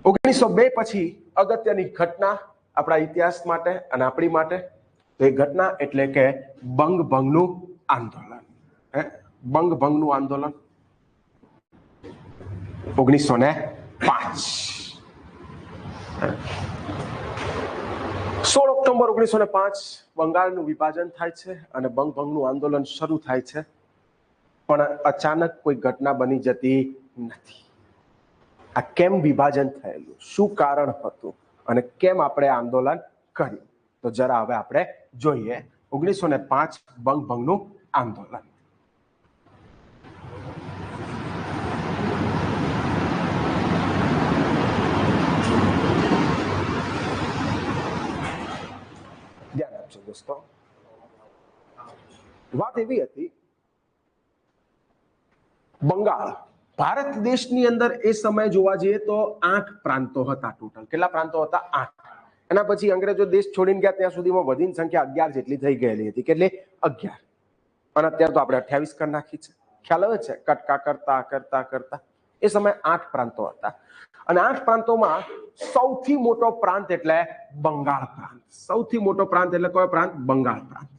1902 પછી અગત્યની ઘટના આપણા ઇતિહાસ માટે અને આપણી માટે, તો એ ઘટના એટલે કે બંગભંગનું આંદોલન. બંગભંગનું આંદોલન 1905. 16 ઓક્ટોબર 1905 બંગાળનું વિભાજન થાય છે અને બંગભંગનું આંદોલન શરૂ થાય છે. પણ અચાનક કોઈ ઘટના બની જતી નથી. આ કેમ વિભાજન થયેલું, શું કારણ હતું અને કેમ આપણે આંદોલન કર્યું, તો જરા હવે આપણે જોઈએ. 1905 બંગભંગનું આંદોલન. ધ્યાન આપજો દોસ્તો. વાત એવી હતી, બંગાળ ભારત દેશની અંદર એ સમય જોવા જઈએ તો 8 પ્રાંતો હતા ટોટલ. કેટલા પ્રાંતો હતા? 8. એના પછી અંગ્રેજો દેશ છોડીને ગયા ત્યાં સુધીમાં વધીની સંખ્યા 11 જેટલી થઈ ગયેલી હતી. કેટલી? 11. અને અત્યારે તો આપણે 28 કરી નાખી છે. ખ્યાલ આવે છે? કટકા કરતા કરતા કરતા એ સમયે 8 પ્રાંતો હતા. અને 8 પ્રાંતોમાં સૌથી મોટો પ્રાંત એટલે બંગાળ પ્રાંત. સૌથી મોટો પ્રાંત એટલે કયો પ્રાંત? બંગાળ પ્રાંત.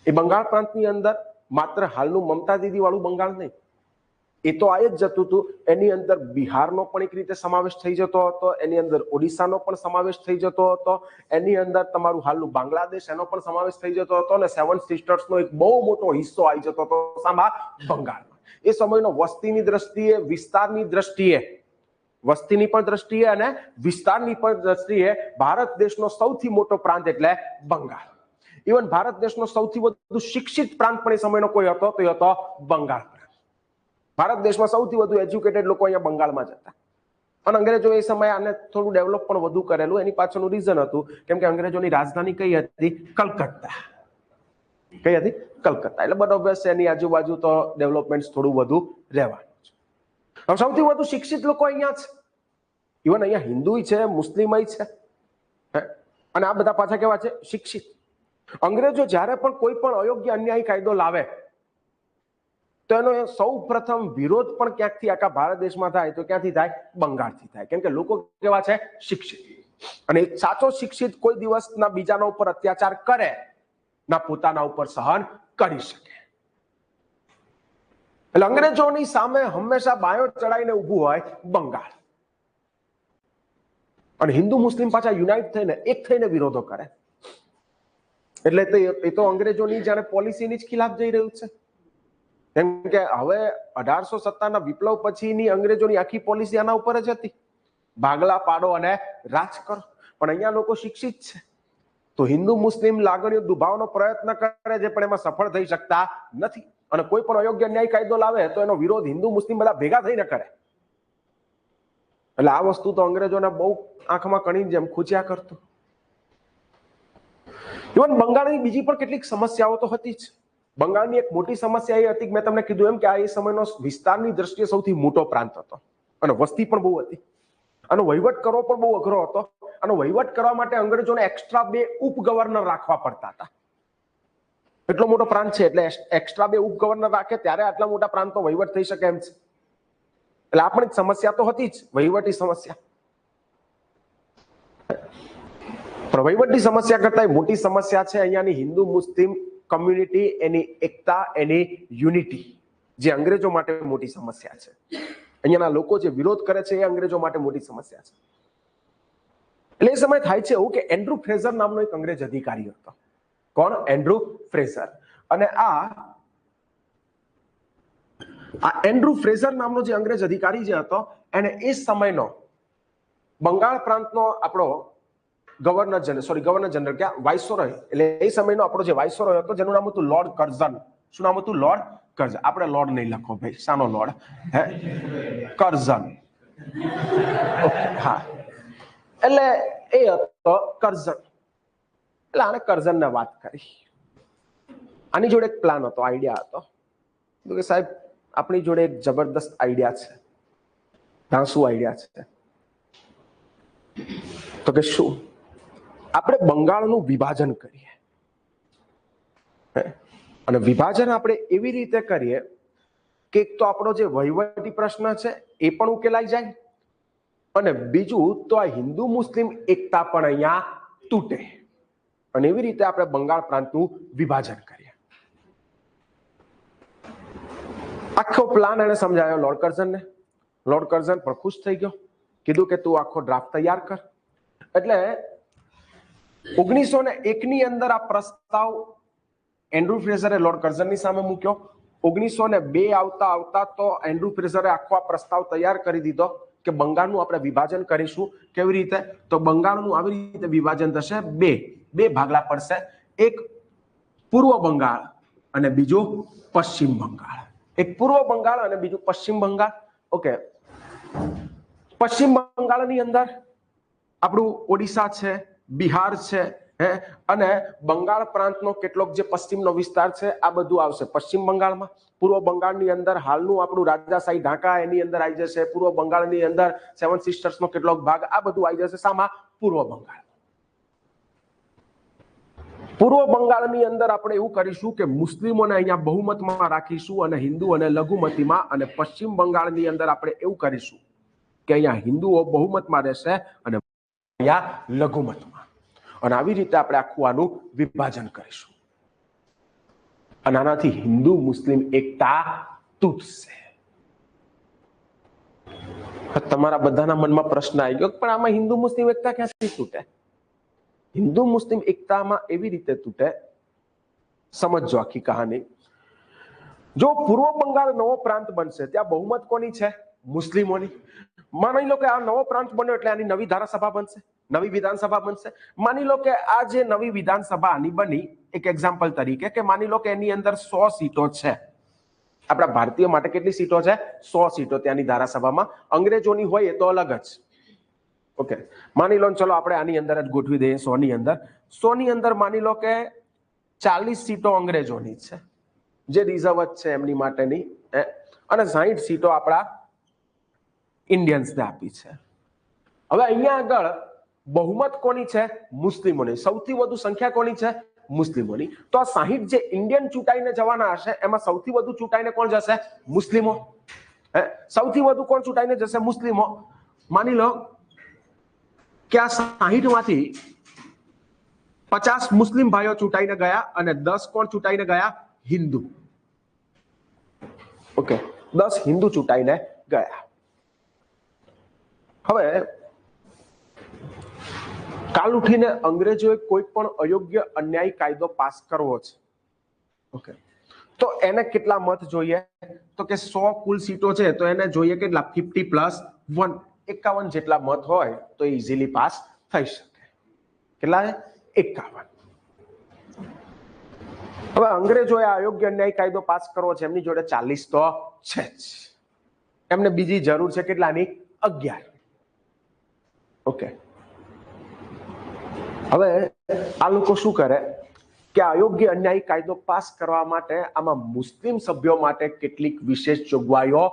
એ બંગાળ પ્રાંતની અંદર માત્ર હાલનું મમતા દીદી વાળું બંગાળ નહીં, એ તો આ જ જતું હતું. એની અંદર બિહારનો પણ એક રીતે સમાવેશ થઈ જતો હતો, એની અંદર ઓડિશાનો પણ સમાવેશ થઈ જતો હતો, એની અંદર તમારું હાલનું બાંગ્લાદેશ એનો પણ સમાવેશ થઈ જતો હતો, અને 7 સિસ્ટર્સનો એક બહુ મોટો હિસ્સો આવી જતો હતો સામા બંગાળમાં. એ સમયનો વસ્તીની દ્રષ્ટિએ, વિસ્તારની દ્રષ્ટિએ, વસ્તીની પણ દ્રષ્ટિએ અને વિસ્તારની પણ દ્રષ્ટિએ ભારત દેશનો સૌથી મોટો પ્રાંત એટલે બંગાળ. ઇવન ભારત દેશનો સૌથી વધુ શિક્ષિત પ્રાંત પણ એ સમયનો કોઈ હતો તો એ હતો બંગાળ. ભારત દેશમાં સૌથી વધુ એજ્યુકેટેડ લોકો અહીંયા બંગાળમાં જ હતા. અને અંગ્રેજો એ સમયે આને થોડું ડેવલપ પણ વધુ કરેલું. એની પાછળનું રીઝન હતું કેમ કે અંગ્રેજોની રાજધાની કઈ હતી? કલકત્તા. કઈ હતી? કલકત્તા. એટલે બરોબર છે, એની આજુબાજુ તો ડેવલપમેન્ટ થોડું વધુ રહેવાનું છે. હવે સૌથી વધુ શિક્ષિત લોકો અહીંયા છે. ઇવન અહીંયા હિન્દુ છે, મુસ્લિમ છે, અને આ બધા પાછા કેવા છે? શિક્ષિત. અંગ્રેજો જ્યારે પણ કોઈ પણ અયોગ્ય અન્યાયી કાયદો લાવે તો એનો સૌ પ્રથમ વિરોધ પણ ક્યાંકથી આખા ભારત દેશમાં થાય તો ક્યાંથી થાય? બંગાળથી થાય. કેમ કે લોકો કેવા છે? શિક્ષિત. અને એક સાચો શિક્ષિત કોઈ દિવસ ના બીજાના ઉપર અત્યાચાર કરે, ના પોતાના ઉપર સહન કરી શકે. એટલે અંગ્રેજોની સામે હંમેશા બાયો ચડાઈને ઊભું હોય બંગાળ. અને હિન્દુ મુસ્લિમ પાછા યુનાઇટ થઈને, એક થઈને વિરોધો કરે. એટલે એ તો અંગ્રેજોની જાણે પોલિસીની જ ખિલાફ જઈ રહ્યું છે. કેમ કે હવે 1857 વિપ્લવ પછીની અંગ્રેજોની આખી પોલિસી આના ઉપર જ હતી, ભાગલા પાડો અને રાજ કરો. પણ અહીંયા લોકો શિક્ષિત છે તો હિન્દુ મુસ્લિમ લાગણીઓ દુભાવવાનો પ્રયત્ન કરે છે, પણ એમાં સફળ થઈ શકતા નથી. અને કોઈ પણ અયોગ્ય ન્યાય કાયદો લાવે તો એનો વિરોધ હિન્દુ મુસ્લિમ બધા ભેગા થઈને કરે. એટલે આ વસ્તુ તો અંગ્રેજોને બહુ આંખમાં કણી જેમ ખૂચ્યા કરતું. ઇવન બંગાળની બીજી પણ કેટલીક સમસ્યાઓ તો હતી જ. બંગાળની એક મોટી સમસ્યા એ હતી કે મેં તમને કીધું એમ કે આ એ સમયનો વિસ્તારની દ્રષ્ટિએ સૌથી મોટો પ્રાંત હતો અને વસ્તી પણ બહુ હતી. આનો વહીવટ કરવો પણ બહુ અઘરો હતો. આનો વહીવટ કરવા માટે અંગ્રેજોને એક્સ્ટ્રા 2 ઉપગવર્નર રાખવા પડતા હતા. એટલો મોટો પ્રાંત છે એટલે એક્સ્ટ્રા 2 ઉપગવર્નર રાખે ત્યારે આટલા મોટા પ્રાંતનો વહીવટ થઈ શકે એમ છે. એટલે આ પણ એક સમસ્યા તો હતી જ, વહીવટી સમસ્યા. પણ વહીવટની સમસ્યા કરતા મોટી સમસ્યા છે અહીંયાની હિન્દુ મુસ્લિમ કમ્યુનિટી, એની એકતા, એની યુનિટી, જે અંગ્રેજો માટે મોટી સમસ્યા છે. અહીંયાના લોકો જે વિરોધ કરે છે એ અંગ્રેજો માટે મોટી સમસ્યા છે. એટલે એ સમય થાય છે એવું કે એન્ડ્રુ ફ્રેઝર નામનો એક અંગ્રેજ અધિકારી હતો. કોણ? Andrew Frazer. અને આ એન્ડ્રુ ફ્રેઝર નામનો જે અંગ્રેજ અધિકારી જે હતો એને એ સમયનો બંગાળ પ્રાંતનો આપણો ગવર્નર જનરલ ક્યાં? વાઇસરોય. એટલે એ સમયનો આપણો જે વાઇસરોય હતો જેનું નામ હતું લોર્ડ કર્ઝન. શું નામ હતું? Lord Curzon. આપણે લોર્ડ નહીં લખો ભાઈ, શાનો લોર્ડ? કર્ઝન. ઓકે, હા. એટલે એ હતો કર્ઝન. એટલે આને કર્ઝનને વાત કરી. આની જોડે એક પ્લાન હતો, આઈડિયા હતો કે સાહેબ આપણી જોડે એક જબરદસ્ત આઈડિયા છે. શું આઈડિયા છે? તો કે શું? આપણે બંગાળનું વિભાજન કરીએ. અને વિભાજન આપણે એવી રીતે કરીએ કે એક તો આપણો જે વહીવટી પ્રશ્ન છે એ પણ ઉકેલાઈ જાય, અને બીજું તો આ હિન્દુ મુસ્લિમ એકતા પણ અહીંયા તૂટે અને એવી રીતે આપણે બંગાળ પ્રાંતનું વિભાજન કરીએ. આખો પ્લાન એને સમજાયો લોર્ડ કર્ઝનને. લોર્ડ કર્ઝન પણ ખુશ થઈ ગયો, કીધું કે તું આખો ડ્રાફ્ટ તૈયાર કર. એટલે 1901 ની અંદર આ પ્રસ્તાવ એન્ડ્રુ ફ્રેઝરે લોર્ડ કર્ઝનની સામે મૂક્યો. 1902 આવતા આવતા તો એન્ડ્રુ ફ્રેઝરે આખો આ પ્રસ્તાવ તૈયાર કરી દીધો કે બંગાળનું આપણે વિભાજન કરીશું. કેવી રીતે? તો બંગાળનું આવી રીતે વિભાજન થશે, બે ભાગલા પડશે, એક પૂર્વ બંગાળ અને બીજું પશ્ચિમ બંગાળ. એક પૂર્વ બંગાળ અને બીજું પશ્ચિમ બંગાળ. ઓકે, પશ્ચિમ બંગાળની અંદર આપણું ઓડિશા છે, બિહાર છે, અને બંગાળ પ્રાંતનો કેટલોક જે પશ્ચિમનો વિસ્તાર છે આ બધું આવશે પશ્ચિમ બંગાળમાં. પૂર્વ બંગાળની અંદર હાલનું આપણું રાજાશાહી ઢાકા એની અંદર આવી જશે. પૂર્વ બંગાળની અંદર સેવન સિસ્ટર્સનો કેટલોક ભાગ, આ બધું આવી જશે શામાં? પૂર્વ બંગાળ. પૂર્વ બંગાળની અંદર આપણે એવું કરીશું કે મુસ્લિમોને અહીંયા બહુમતમાં રાખીશું અને હિન્દુ અને લઘુમતીમાં, અને પશ્ચિમ બંગાળની અંદર આપણે એવું કરીશું કે અહીંયા હિન્દુઓ બહુમતમાં રહેશે અને અહીંયા લઘુમતમાં. અને આવી રીતે આપણે આખું આનું વિભાજન કરીશું અને આનાથી હિન્દુ મુસ્લિમ એકતા તૂટશે. તમારા બધાના મનમાં પ્રશ્ન આવી ગયો, પણ આમાં હિન્દુ મુસ્લિમ એકતા ક્યાંથી તૂટે? હિન્દુ મુસ્લિમ એકતામાં એવી રીતે તૂટે, સમજો આખી કહાની. જો પૂર્વ બંગાળ નવો પ્રાંત બનશે, ત્યાં બહુમત કોની છે? મુસ્લિમોની. માની લો કે આ નવો પ્રાંત બન્યો એટલે આની નવી ધારાસભા બનશે, નવી વિધાનસભા બનશે. માની લો કે આ જે નવી વિધાનસભા આની બની, એક એક્ઝામ્પલ તરીકે કે માની લો કે એની અંદર 100 સીટો છે. આપણા ભારતીય માટે કેટલી સીટો છે? 100 સીટો ત્યાંની ધારાસભામાં. અંગ્રેજોની હોય એ તો અલગ જ. ઓકે, માની લો, ચલો આપણે આની અંદર જ ગોઠવી દઈએ 100 ની અંદર. 100 ની અંદર માની લો કે 40 સીટો અંગ્રેજોની છે, જે રિઝર્વ જ છે એમની માટેની, અને 60 સીટો આપણા ઇન્ડિયન્સને આપી છે. હવે અહીંયા આગળ બહુમત કોની છે? મુસ્લિમોની. સૌથી વધુ સંખ્યા કોની છે? મુસ્લિમોની. તો આ 60 જે ઇન્ડિયન ચૂંટાઈને જવાના હશે એમાં સૌથી વધુ ચૂંટાઈને કોણ જશે? મુસ્લિમો. સૌથી વધુ કોણ ચૂંટાઈને જશે? મુસ્લિમો. માની લો કે આ 60 માંથી 50 મુસ્લિમ ભાઈઓ ચૂંટાઈને ગયા અને 10 કોણ ચૂંટાઈને ગયા? હિન્દુ. ઓકે, 10 હિન્દુ ચૂંટાઈને ગયા. હવે કાલ ઉઠીને અંગ્રેજોએ કોઈ પણ અયોગ્ય અન્યાયી કાયદો પાસ કરવો છે. ઓકે, તો એને કેટલા મત જોઈએ? તો કે 100 કુલ સીટો છે તો એને જોઈએ કેટલા? 50 + 1, 51 જેટલા મત હોય તો ઇઝીલી પાસ થઈ શકે. કેટલા? 51. હવે અંગ્રેજોએ અયોગ્ય અન્યાયી કાયદો પાસ કરવો છે, એમની જોડે 40 તો છે જ. એમને બીજી જરૂર છે કેટલાની? 11. ઓકે, હવે આ લોકો શું કરે કે અયોગ્ય અન્યાયી કાયદો પાસ કરવા માટે આમાં મુસ્લિમ સભ્યો માટે કેટલીક વિશેષ જોગવાઈઓ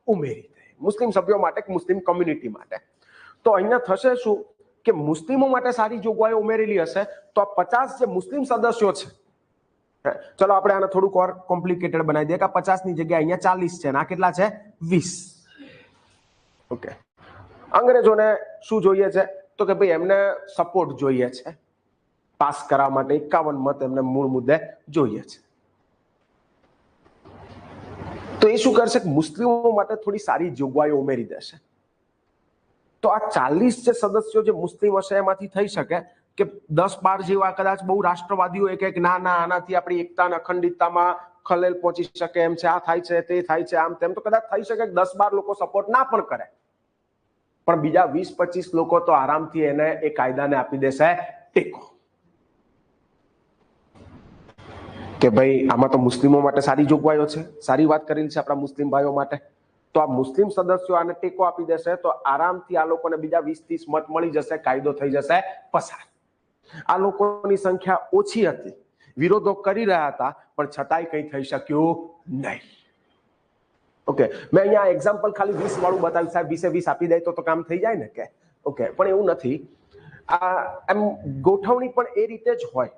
ઉમેરી દે. મુસ્લિમ સભ્યો માટે, મુસ્લિમ કોમ્યુનિટી માટે. તો અહીંયા થશે શું કે મુસ્લિમો માટે સારી જોગવાઈઓ ઉમેરેલી હશે તો આ 50 જે મુસ્લિમ સદસ્યો છે, ચલો આપણે આને થોડુંક ઓર કોમ્પ્લિકેટેડ બનાવી દઈએ કે 50 ની જગ્યાએ અહીંયા 40 છે અને આ કેટલા છે? 20. ઓકે, અંગ્રેજોને શું જોઈએ છે? તો કે ભાઈ એમને સપોર્ટ જોઈએ છે પાસ કરવા માટે. 51 મત એમને મૂળ મુદ્દે જોઈએ છે. તો એ શું કરશે? મુસ્લિમો માટે થોડી સારી જોગવાઈઓ ઉમેરી દેશે. તો આ 40 જે સદસ્યો જે મુસ્લિમ હશે એમાંથી થઈ શકે કે 10-12 જેવા કદાચ બહુ રાષ્ટ્રવાદીઓ એક ના આનાથી આપણી એકતા અને અખંડિતતામાં ખલેલ પહોંચી શકે એમ છે, આ થાય છે, તે થાય છે, આમ તેમ. તો કદાચ થઈ શકે 10-12 લોકો સપોર્ટ ના પણ કરે, પણ બીજા 20-25 લોકો તો આરામથી એને એ કાયદાને આપી દેશે ટેકો કે ભાઈ આમાં તો મુસ્લિમો માટે સારી જોગવાઈઓ છે, સારી વાત કરેલી છે આપણા મુસ્લિમ ભાઈઓ માટે. તો આ મુસ્લિમ સદસ્યો આને ટેકો આપી દેશે તો આરામથી આ લોકોને બીજા 20-30 મત મળી જશે, કાયદો થઈ જશે પસાર. આ લોકોની સંખ્યા ઓછી હતી, વિરોધો કરી રહ્યા હતા, પણ છતાંય કંઈ થઈ શક્યું નહીં. ઓકે, મેં અહીંયા એક્ઝામ્પલ ખાલી 20 વાળું બતાવ્યું. સાહેબ 20 આપી દે તો કામ થઈ જાય ને કે? ઓકે, પણ એવું નથી. આ એમ ગોઠવણી પણ એ રીતે જ હોય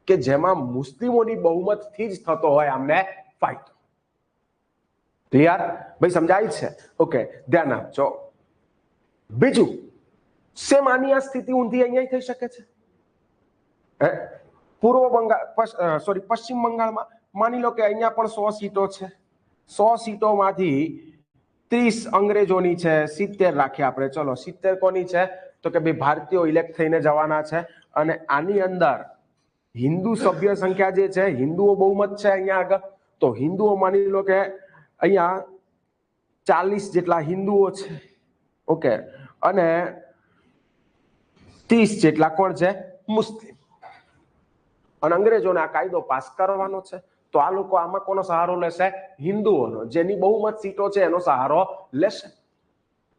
કે જેમાં મુસ્લિમોની બહુમતથી જ થતો હોય આમને ફાયદો. ક્લિયર? ભાઈ સમજાય છે? ઓકે, ધ્યાન આપજો. બીજું સેમ આની આ સ્થિતિ ઊંધી અહીંયા થઈ શકે છે. પૂર્વ બંગાળ પશ્ચિમ બંગાળમાં માની લો કે અહીંયા પણ 100 સીટો છે. 100 સીટોમાંથી 30 અંગ્રેજોની છે, 70 રાખીએ આપણે. ચલો 70 કોની છે? તો કે ભાઈ ભારતીયો ઇલેક્ટ થઈને જવાના છે. અને આની અંદર હિન્દુ સભ્ય સંખ્યા જે છે, હિન્દુઓ બહુમત છે અહીંયા આગળ. તો હિન્દુઓ માની લો કે અહીંયા 40 જેટલા હિન્દુઓ છે. ઓકે, અને 30 જેટલા કોણ છે? મુસ્લિમ. અને અંગ્રેજોને આ કાયદો પાસ કરવાનો છે. તો આ લોકો આમાં કોનો સહારો લેશે? હિન્દુઓનો. જેની બહુમત સીટો છે એનો સહારો લેશે.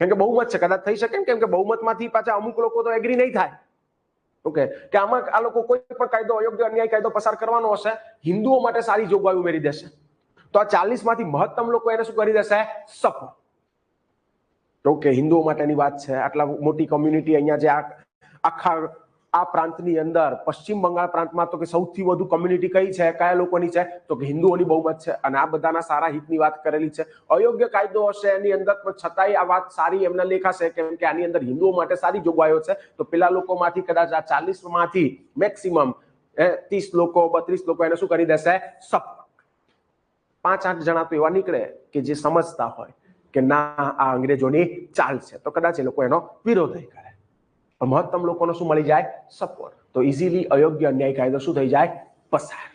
કેમ કે બહુમત છે, કદાચ થઈ શકે કેમ કે બહુમતમાંથી પાછા અમુક લોકો તો એગ્રી નહીં થાય. ઓકે, કે આમાં આ લોકો કોઈ પણ કાયદો, અયોગ્ય અન્યાય કાયદો પસાર કરવાનો હશે, હિન્દુઓ માટે સારી જોગવાઈ ઉમેરી દેશે. તો આ 40 માંથી મહત્તમ લોકો એને શું કરી દેશે? સપોર્ટ. ઓકે, હિન્દુઓ માટેની વાત છે. આટલા મોટી કોમ્યુનિટી અહીંયા જે આખા આ પ્રાંતની અંદર, પશ્ચિમ બંગાળ પ્રાંતમાં તો કે સૌથી વધુ કોમ્યુનિટી કઈ છે, કયા લોકોની છે? તો કે હિન્દુઓની બહુમત છે. અને આ બધાના સારા હિતની વાત કરેલી છે. અયોગ્ય કાયદો હશે એની અંદર પણ છતાંય આ વાત સારી એમને લેખાશે, કેમ કે આની અંદર હિન્દુઓ માટે સારી જોગવાઈઓ છે. તો પેલા લોકોમાંથી કદાચ આ 40 માંથી મેક્સિમમ 30 લોકો, 32 લોકો એને શું કરી દેશે? સપોર્ટ. 5-8 જણા તો એવા નીકળે કે જે સમજતા હોય કે ના, આ અંગ્રેજોની ચાલ છે, તો કદાચ એ લોકો એનો વિરોધ કરે. મહત્તમ લોકોનો શું મળી જાય? સપોર્ટ. તો ઇઝીલી અયોગ્ય અન્યાય કાયદો શું થઈ જાય? પસાર.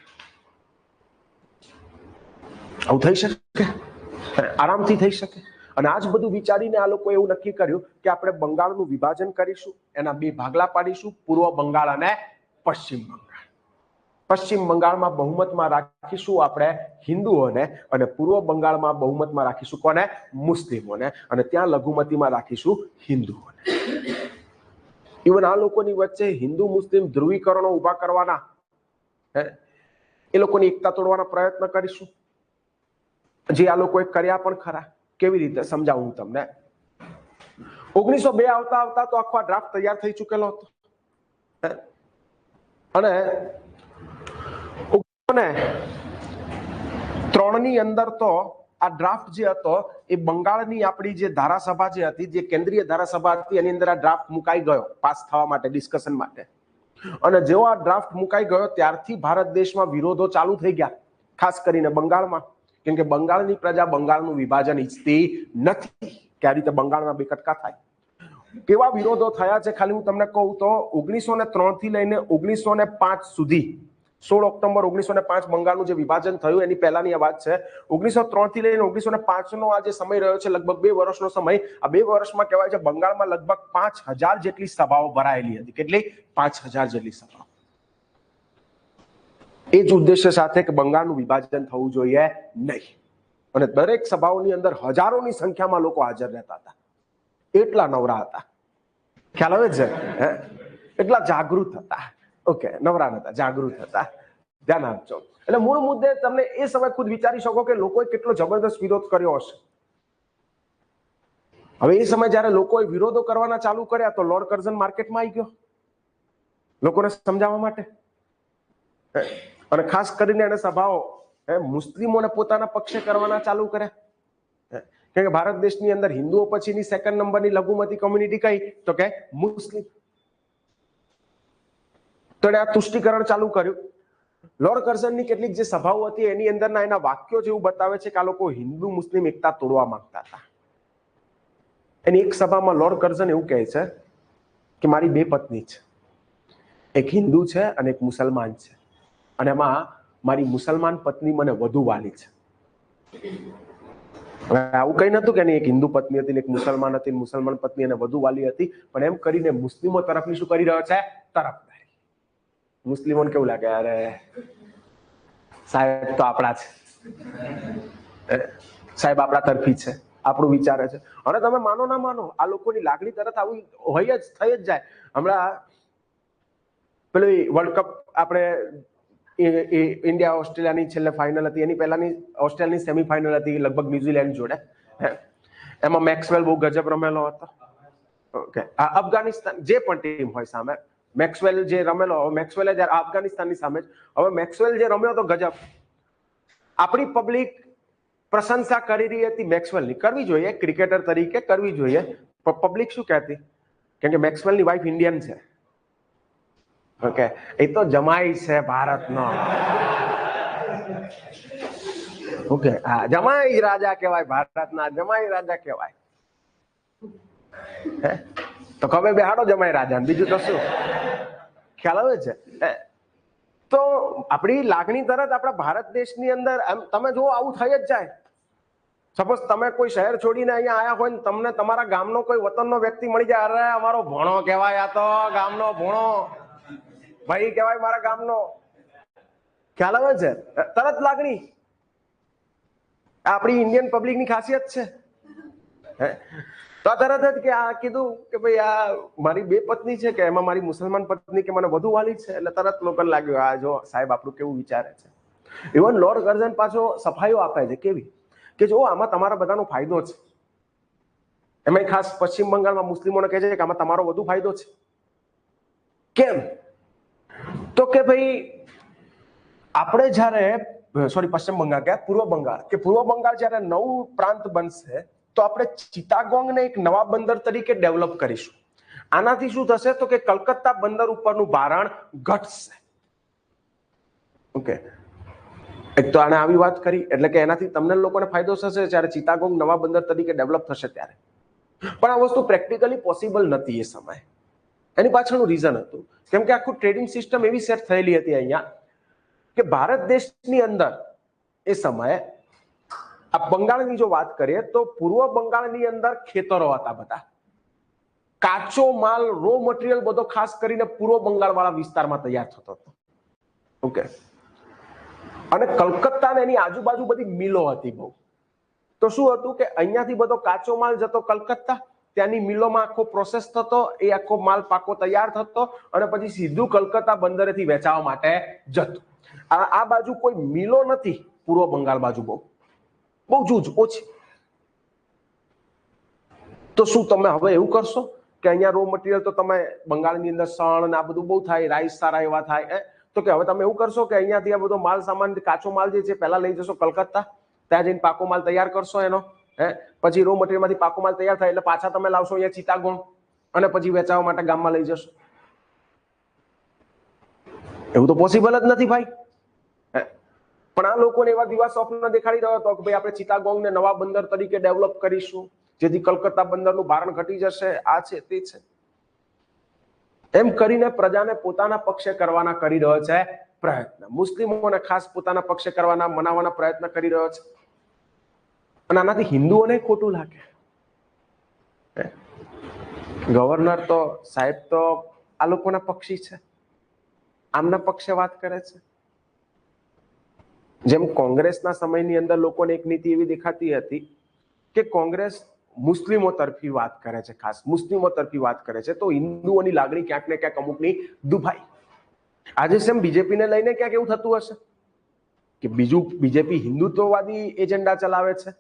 આવું થઈ શકે, આરામથી થઈ શકે. અને આજ બધું વિચારીને આ લોકો એવું નક્કી કર્યું કે આપણે બંગાળનું વિભાજન કરીશું, એના 2 ભાગલા પાડીશું, પૂર્વ બંગાળ અને પશ્ચિમ બંગાળ. પશ્ચિમ બંગાળમાં બહુમતમાં રાખીશું આપણે હિન્દુઓને, અને પૂર્વ બંગાળમાં બહુમતમાં રાખીશું કોને? મુસ્લિમોને. અને ત્યાં લઘુમતીમાં રાખીશું હિન્દુઓને. ઇવન આ લોકોની વચ્ચે હિન્દુ મુસ્લિમ ધ્રુવીકરણો ઉભા કરવાના, એ લોકોની એકતા તોડવાના પ્રયત્ન કરીશું, જે આ લોકોએ કર્યા પણ ખરા. કેવી રીતે સમજાવું તમને? 1902 આવતા તો આખો ડ્રાફ્ટ તૈયાર થઈ ચૂકેલો હતો. અને 1903 ની અંદર તો આ ડ્રાફ્ટ જે હતો એ બંગાળની આપણી જે ધારાસભા જે હતી, જે કેન્દ્રીય ધારાસભા હતી, એની અંદર આ ડ્રાફ્ટ મુકાઈ ગયો પાસ થવા માટે, ડિસ્કશન માટે. અને જેવો આ ડ્રાફ્ટ મુકાઈ ગયો ત્યારથી ભારત દેશમાં વિરોધો ચાલુ થઈ ગયા, ખાસ કરીને બંગાળમાં. કેમ કે બંગાળની પ્રજા બંગાળનું વિભાજન ઈચ્છતી નથી કે આ રીતે બંગાળના 2 કટકા થાય. કેવા વિરોધો થયા છે ખાલી હું તમને કહું તો 1903 થી લઈને 1905 સુધી, 16 ઓક્ટોબર 1905 બંગાળનું જે વિભાજન થયું એની પહેલાની આ વાત છે. 1903 થી લઈને 1905 નો આ જે સમય રહ્યો છે, લગભગ 2 વર્ષનો સમય. આ 2 વર્ષમાં કહેવાય છે બંગાળમાં લગભગ 5000 જેટલી સભાઓ ભરાયેલી હતી. કેટલી? 5000 જેટલી સભાઓ. એ જ ઉદ્દેશ્ય સાથે કે બંગાળનું વિભાજન થવું જોઈએ નહીં. અને દરેક સભાઓની અંદર હજારોની સંખ્યામાં લોકો હાજર રહેતા હતા. એટલા નવરા હતા, ખ્યાલ આવે છે? એટલા જાગૃત હતા. ઓકે, નવરા નતા, જાગૃત હતા. ધ્યાન આપજો. એટલે મૂળ મુદ્દે તમને એ સમય ખુદ વિચારી શકો કે લોકોએ કેટલો જબરદસ્ત વિરોધ કર્યો હશે. હવે એ સમય જયારે લોકોએ વિરોધો કરવાના ચાલુ કર્યા તો લોર્ડ કર્ઝન માર્કેટમાં આવી ગયો લોકોને સમજાવવા માટે. અને ખાસ કરીને એને સભાઓ મુસ્લિમોને પોતાના પક્ષે કરવાના ચાલુ કર્યા. કેમ કે ભારત દેશની અંદર હિન્દુઓ પછીની 2nd નંબરની લઘુમતી કોમ્યુનિટી કઈ? તો કે મુસ્લિમ. તો એને આ તુષ્ટિકરણ ચાલુ કર્યું. લોર્ડ કર્ઝનની કેટલીક જે સભાઓ હતી એની અંદરના એના વાક્યો જેવું બતાવે છે કે આ લોકો હિન્દુ મુસ્લિમ એકતા તોડવા માંગતા હતા. એની એક સભામાં લોર્ડ કર્ઝન એવું કહે છે કે મારી 2 પત્ની છે, એક હિન્દુ છે અને એક મુસલમાન છે, અને એમાં મારી મુસલમાન પત્ની મને વધુ વાલી છે. આવું કઈ નતું કે એક હિન્દુ પત્ની હતી ને એક મુસલમાન હતી, મુસલમાન પત્ની એને વધુ વાલી હતી, પણ એમ કરીને મુસ્લિમો તરફની શું કરી રહ્યો છે? તરફદારી. મુસ્લિમોને કેવું લાગે? અરે સાહેબ તો આપણા છે, સાહેબ આપણા તરફી છે, આપણું વિચારે છે. અને તમે માનો ના માનો, આ લોકોની લાગણી તરત આવું હોય જ, થઈ જ જાય. હમણાં પેલી વર્લ્ડ કપ આપણે ઇન્ડિયા ઓસ્ટ્રેલિયાની છેલ્લે ફાઇનલ હતી, એની પહેલાની ઓસ્ટ્રેલિયાની સેમીફાઇનલ હતી લગભગ ન્યુઝીલેન્ડ જોડે. એમાં મેક્સવેલ બહુ ગજબ રમેલો હતો. ઓકે, આ અફઘાનિસ્તાન જે પણ ટીમ હોય સામે મેક્સવેલ જે રમેલો, મેક્સવેલે જયારે અફઘાનિસ્તાનની સામે હવે મેક્સવેલ જે રમ્યો તો ગજબ. આપણી પબ્લિક પ્રશંસા કરી રહી હતી મેક્સવેલની, કરવી જોઈએ, ક્રિકેટર તરીકે કરવી જોઈએ, પબ્લિક શું કહેતી? કેમ કે મેક્સવેલની વાઇફ ઇન્ડિયન છે. ઓકે, એ તો જમાઈ છે ભારતનો. ઓકે, હા, જમાઈ રાજા કહેવાય, ભારતના જમાઈ રાજા કહેવાય. તો કবে બેહાડો જમાઈ રાજા, બીજું તો શું? ખ્યાલ આવે છે? તો આપણી લાગણી તરત આપણા ભારત દેશની અંદર તમે જો આવું થઈ જ જાય. સપોઝ તમે કોઈ શહેર છોડીને અહીંયા આયા હોય ને તમને તમારા ગામનો કોઈ વતનનો વ્યક્તિ મળી જાય, અરે અમારો ભણો કહેવાય, આ તો ગામનો ભણો ભાઈ કહેવાય, મારા ગામનો. ખ્યાલ આવે છે? તરત લાગણી. આપણી ઇન્ડિયન પબ્લિકની ખાસિયત છે. તો તરત જ કે આ કીધું કે ભાઈ આ મારી 2 પત્ની છે, કે એમાં મારી મુસલમાન પત્ની કે મને વધુ વાલી છે, એટલે તરત લોકોને લાગ્યું આ જો સાહેબ આપણું કેવું વિચારે છે. ઇવન લોર્ડ કર્ઝન પાછો સફાઈઓ આપે છે કેવી, કે જો આમાં તમારા બધાનો ફાયદો છે. એમાં ખાસ પશ્ચિમ બંગાળમાં મુસ્લિમોને કહે છે કે આમાં તમારો વધુ ફાયદો છે. કેમ? તો કે ભાઈ આપણે જ્યારે પશ્ચિમ બંગાળ કે પૂર્વ બંગાળ જ્યારે નવું પ્રાંત બનશે તો આપણે ચિત્તાગોંગને એક નવા બંદર તરીકે ડેવલપ કરીશું. આનાથી શું થશે તો કે કલકત્તા બંદર ઉપરનું ભારણ ઘટશે. ઓકે, એક તો આને આવી વાત કરી, એટલે કે એનાથી તમને લોકોને ફાયદો થશે જ્યારે ચિત્તાગોંગ નવા બંદર તરીકે ડેવલપ થશે ત્યારે. પણ આ વસ્તુ પ્રેક્ટિકલી પોસિબલ નથી એ સમયે. એની પાછળનું રીઝન હતું કેમ કે આખું ટ્રેડિંગ સિસ્ટમ એવી સેટ થયેલી હતી અહીંયા કે ભારત દેશની અંદર એ સમયે આ બંગાળની જો વાત કરીએ તો પૂર્વ બંગાળની અંદર ખેતરો હતા, બધા કાચો માલ, રો મટીરિયલ બધો ખાસ કરીને પૂર્વ બંગાળ વાળા વિસ્તારમાં તૈયાર થતો હતો. ઓકે, અને કલકત્તા ને એની આજુબાજુ બધી મિલો હતી બહુ. તો શું હતું કે અહીંયાથી બધો કાચો માલ જતો કલકત્તા, ત્યાંની મિલોમાં આખો પ્રોસેસ થતો, એ આખો માલ પાકો તૈયાર થતો અને પછી સીધું કલકત્તા બંદરેથી વેચાવા માટે જતું. આ બાજુ કોઈ મિલો નથી, પૂર્વ બંગાળ બાજુ બહુ જૂજ ઓછી. તો શું તમે હવે એવું કરશો કે અહીંયા રો મટીરિયલ તો તમે બંગાળની અંદર સણ ને આ બધું બહુ થાય, રાઈસ સારા એવા થાય, તો કે હવે તમે એવું કરશો કે અહીંયાથી આ બધો માલ સામાન, કાચો માલ જે છે પહેલા લઈ જશો કલકત્તા, ત્યાં જઈને પાકો માલ તૈયાર કરશો એનો, પછી રો મટીરિયલમાંથી પાકો માલ તૈયાર થાય એટલે પાછા તમે લાવશો અહીંયા ચિત્તાગોંગ અને પછી વેચાવા માટે ગામમાં લઈ જશો. એવું તો પોસિબલ જ નથી ભાઈ. પણ આ લોકોને એવા દિવા સ્વપ્ન દેખાડી રહ્યો હતો કે ભાઈ આપણે ચિત્તાગોંગને નવા બંદર તરીકે ડેવલપ કરીશું જેથી કલકત્તા બંદરનું ભારણ ઘટી જશે, આ છે તે છે. એમ કરીને પ્રજાને પોતાના પક્ષે કરવાના કરી રહ્યો છે પ્રયત્ન, મુસ્લિમોને ખાસ પોતાના પક્ષે કરવાના, મનાવવાના પ્રયત્ન કરી રહ્યો છે. અને આનાથી હિન્દુઓને ખોટું લાગે. ગવર્નર તો સાહેબ તો આ લોકોના પક્ષી છે, આમના પક્ષે વાત કરે છે. જેમ કોંગ્રેસના સમયની અંદર લોકોને એક નીતિ એવી દેખાતી હતી કે કોંગ્રેસ મુસ્લિમો તરફી વાત કરે છે, ખાસ મુસ્લિમો તરફી વાત કરે છે, તો હિન્દુઓની લાગણી ક્યાંક ને ક્યાંક અમુકની દુભાઈ. આજે સેમ બીજેપીને લઈને ક્યાંક એવું થતું હશે કે બીજેપી હિન્દુત્વવાદી એજન્ડા ચલાવે છે,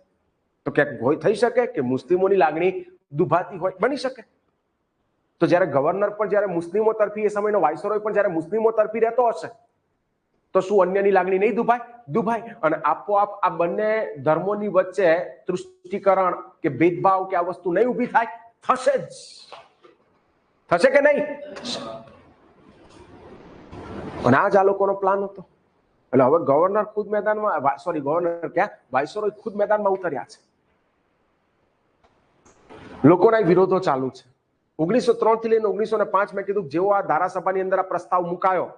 તો ક્યાંક હોય થઈ શકે કે મુસ્લિમોની લાગણી દુભાતી હોય, બની શકે. તો જ્યારે ગવર્નર પણ જ્યારે મુસ્લિમો તરફી, એ સમયનો વાઇસરોય પણ જ્યારે મુસ્લિમો તરફી રહેતો હશે તો શું અન્યની લાગણી નહીં દુભાય? અને આપોઆપ આ બંને ધર્મોની વચ્ચે તૃષ્ટિકરણ કે ભેદભાવ કે આ વસ્તુ નહીં ઊભી થાય? થશે જ. થશે કે નહીં? અને આ જ આ લોકોનો પ્લાન હતો. એટલે હવે ગવર્નર ખુદ મેદાનમાં, વાઇસરોય ખુદ મેદાનમાં ઉતર્યા છે. લોકોના વિરોધો ચાલુ છે. 1903 થી લઈને 1905 મેં કીધું જેવો આ ધારાસભાની અંદર આ પ્રસ્તાવ મુકાયો,